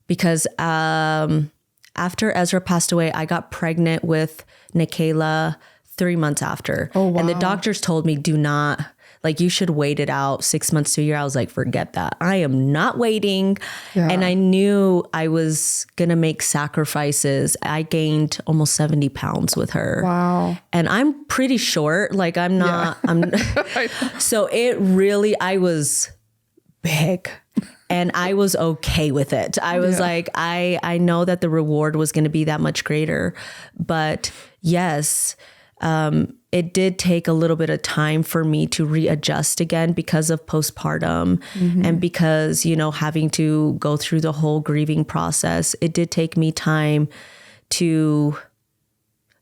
because after Ezra passed away, I got pregnant with Nikayla 3 months after. Oh, wow. And the doctors told me, do not, like, you should wait it out 6 months to a year. I was like, forget that. I am not waiting. Yeah. And I knew I was going to make sacrifices. I gained almost 70 pounds with her. Wow. And I'm pretty short. Like I'm not, so it really, I was big. And I was okay with it. I was like, I know that the reward was going to be that much greater. But yes, it did take a little bit of time for me to readjust again because of postpartum and because, you know, having to go through the whole grieving process. It did take me time to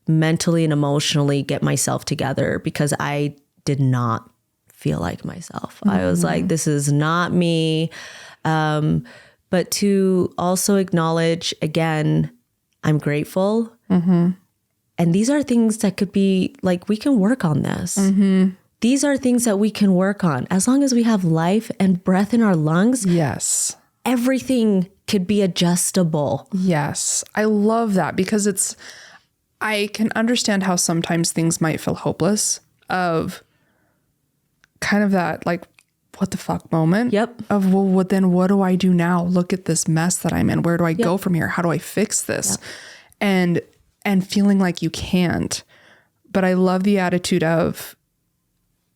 mentally and emotionally get myself together because I did not feel like myself. I was like, this is not me. But to also acknowledge, again, I'm grateful. And these are things that could be like, we can work on this. These are things that we can work on. As long as we have life and breath in our lungs. Yes. Everything could be adjustable. Yes. I love that because I can understand how sometimes things might feel hopeless of kind of that like, what the fuck moment of, well, then what do I do now? Look at this mess that I'm in. Where do I go from here? How do I fix this? And feeling like you can't. But I love the attitude of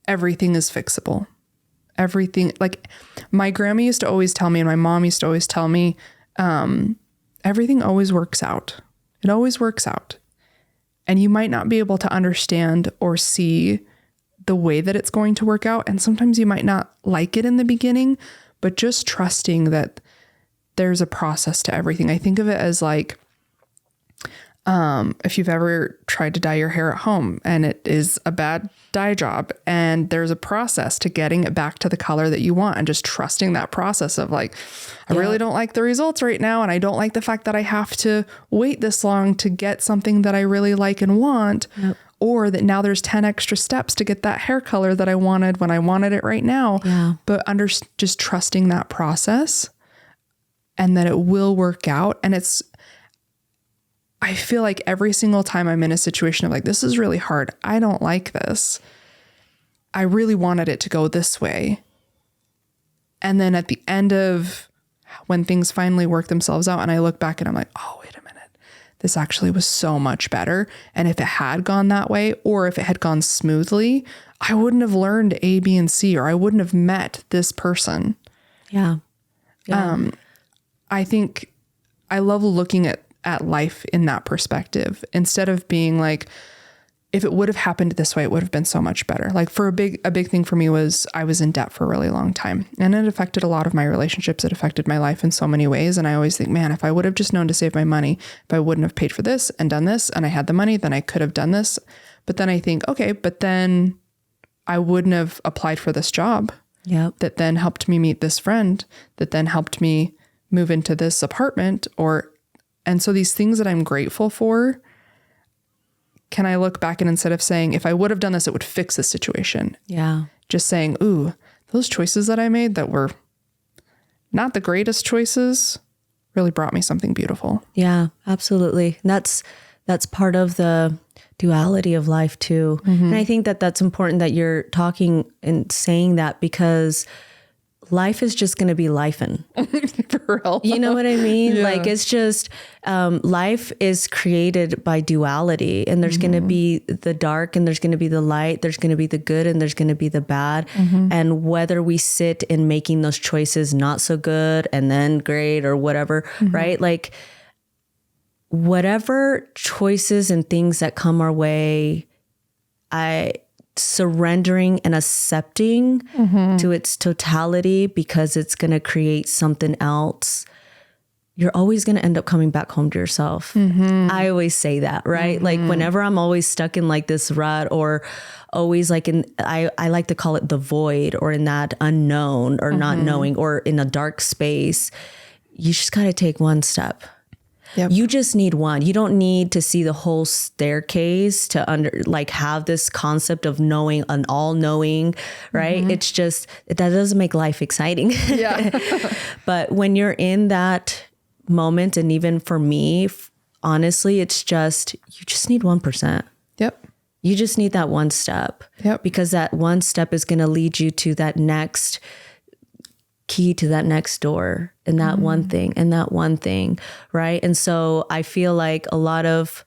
everything is fixable. Everything, like my grandma used to always tell me, and my mom used to always tell me, everything always works out. It always works out. And you might not be able to understand or see the way that it's going to work out. And sometimes you might not like it in the beginning, but just trusting that there's a process to everything. I think of it as like, if you've ever tried to dye your hair at home and it is a bad dye job and there's a process to getting it back to the color that you want, and just trusting that process of like, I really don't like the results right now. And I don't like the fact that I have to wait this long to get something that I really like and want, or that now there's 10 extra steps to get that hair color that I wanted when I wanted it right now. But just trusting that process and that it will work out. And I feel like every single time I'm in a situation of like, this is really hard. I don't like this. I really wanted it to go this way. And then at the end of when things finally work themselves out and I look back and I'm like, oh, wait a minute. This actually was so much better. And if it had gone that way, or if it had gone smoothly, I wouldn't have learned A, B, and C, or I wouldn't have met this person. I think I love looking at life in that perspective, instead of being like, if it would have happened this way, it would have been so much better. Like for a big thing for me was I was in debt for a really long time, and it affected a lot of my relationships. It affected my life in so many ways. And I always think, man, if I would have just known to save my money, if I wouldn't have paid for this and done this and I had the money, then I could have done this. But then I think, okay, but then I wouldn't have applied for this job that then helped me meet this friend, that then helped me move into this apartment, and so these things that I'm grateful for, can I look back and instead of saying, if I would have done this, it would fix the situation. Just saying, ooh, those choices that I made that were not the greatest choices really brought me something beautiful. Yeah, absolutely. That's part of the duality of life too. And I think that that's important that you're talking and saying that, because life is just going to be lifing. For real. You know what I mean? Like it's just, life is created by duality, and there's going to be the dark and there's going to be the light. There's going to be the good and there's going to be the bad. And whether we sit in making those choices, not so good and then great or whatever, right? Like whatever choices and things that come our way, surrendering and accepting to its totality, because it's going to create something else. You're always going to end up coming back home to yourself. I always say that, right? Like whenever I'm always stuck in like this rut, or always like I like to call it the void, or in that unknown or not knowing, or in a dark space, you just got to take one step. Yep. You just need one. You don't need to see the whole staircase to have this concept of knowing, an all-knowing, right? It's just, that doesn't make life exciting. Yeah. But when you're in that moment, and even for me, honestly, it's just, you just need 1%. Yep. You just need that one step. Yep. Because that one step is going to lead you to that next key, to that next door, and that one thing, and that one thing. Right. And so I feel like a lot of,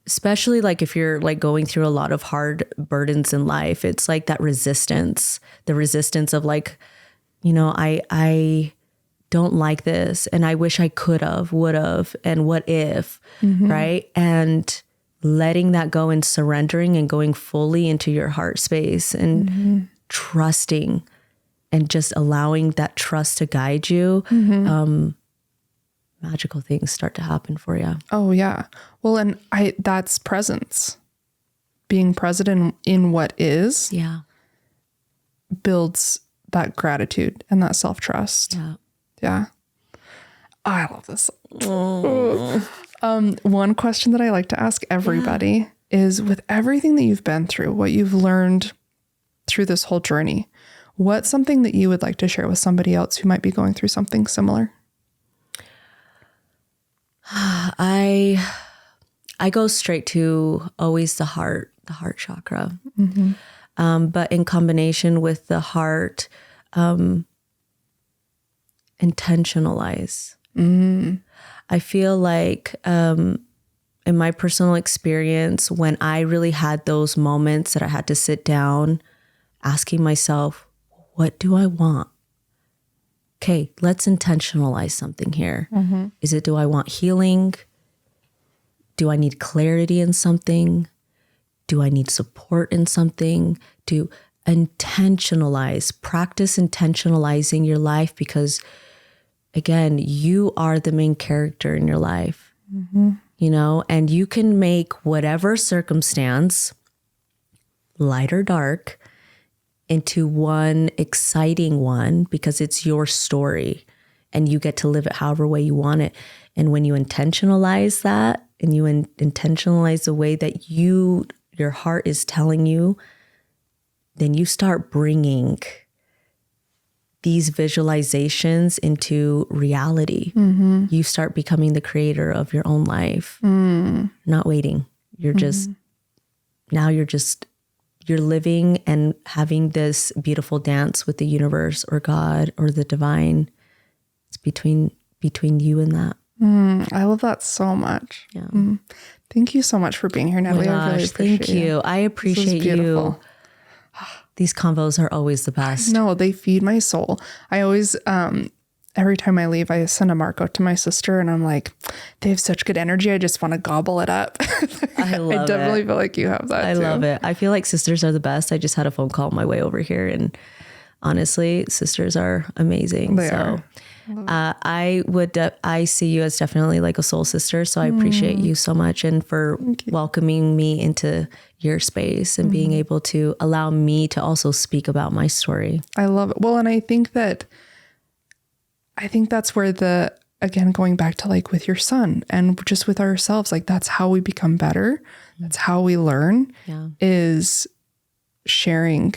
especially like if you're like going through a lot of hard burdens in life, it's like that resistance, the resistance of like, I don't like this, and I wish I could have, would have, and what if, right? And letting that go and surrendering and going fully into your heart space and trusting and just allowing that trust to guide you, magical things start to happen for you. Oh yeah. Well, and that's presence. Being present in what is builds that gratitude and that self-trust. Yeah. Yeah. Oh, I love this. One question that I like to ask everybody is, with everything that you've been through, what you've learned through this whole journey, what's something that you would like to share with somebody else who might be going through something similar? I go straight to always the heart chakra. But in combination with the heart, intentionalize. I feel like in my personal experience, when I really had those moments that I had to sit down asking myself, what do I want? Okay, let's intentionalize something here. Is it, do I want healing? Do I need clarity in something? Do I need support in something? To intentionalize, practice intentionalizing your life, because again, you are the main character in your life, and you can make whatever circumstance, light or dark, into one exciting one, because it's your story and you get to live it however way you want it. And when you intentionalize that, and you intentionalize the way that your heart is telling you, then you start bringing these visualizations into reality. You start becoming the creator of your own life, not waiting. You're just, now you're living and having this beautiful dance with the universe or God or the divine. It's between you and that. I love that so much. Yeah. Thank you so much for being here, Nataly. I really appreciate thank you. I appreciate you. These convos are always the best. No, they feed my soul. I always, every time I leave, I send a mark out to my sister and I'm like, they have such good energy. I just want to gobble it up. I definitely feel like you have that I too. love it. I feel like sisters are the best. I just had a phone call on my way over here, and honestly, sisters are amazing. They are. I see you as definitely like a soul sister. So I appreciate you so much, and for welcoming me into your space and being able to allow me to also speak about my story. I love it. Well, and I think that's where again, going back to like with your son and just with ourselves, like that's how we become better. That's how we learn, is sharing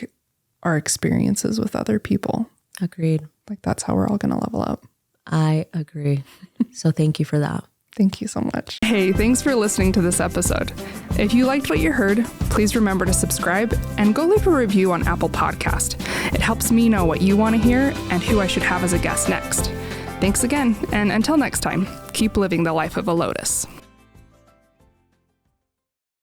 our experiences with other people. Agreed. Like that's how we're all going to level up. I agree. So thank you for that. Thank you so much. Hey, thanks for listening to this episode. If you liked what you heard, please remember to subscribe and go leave a review on Apple Podcast. It helps me know what you want to hear and who I should have as a guest next. Thanks again, and until next time, keep living the life of a lotus.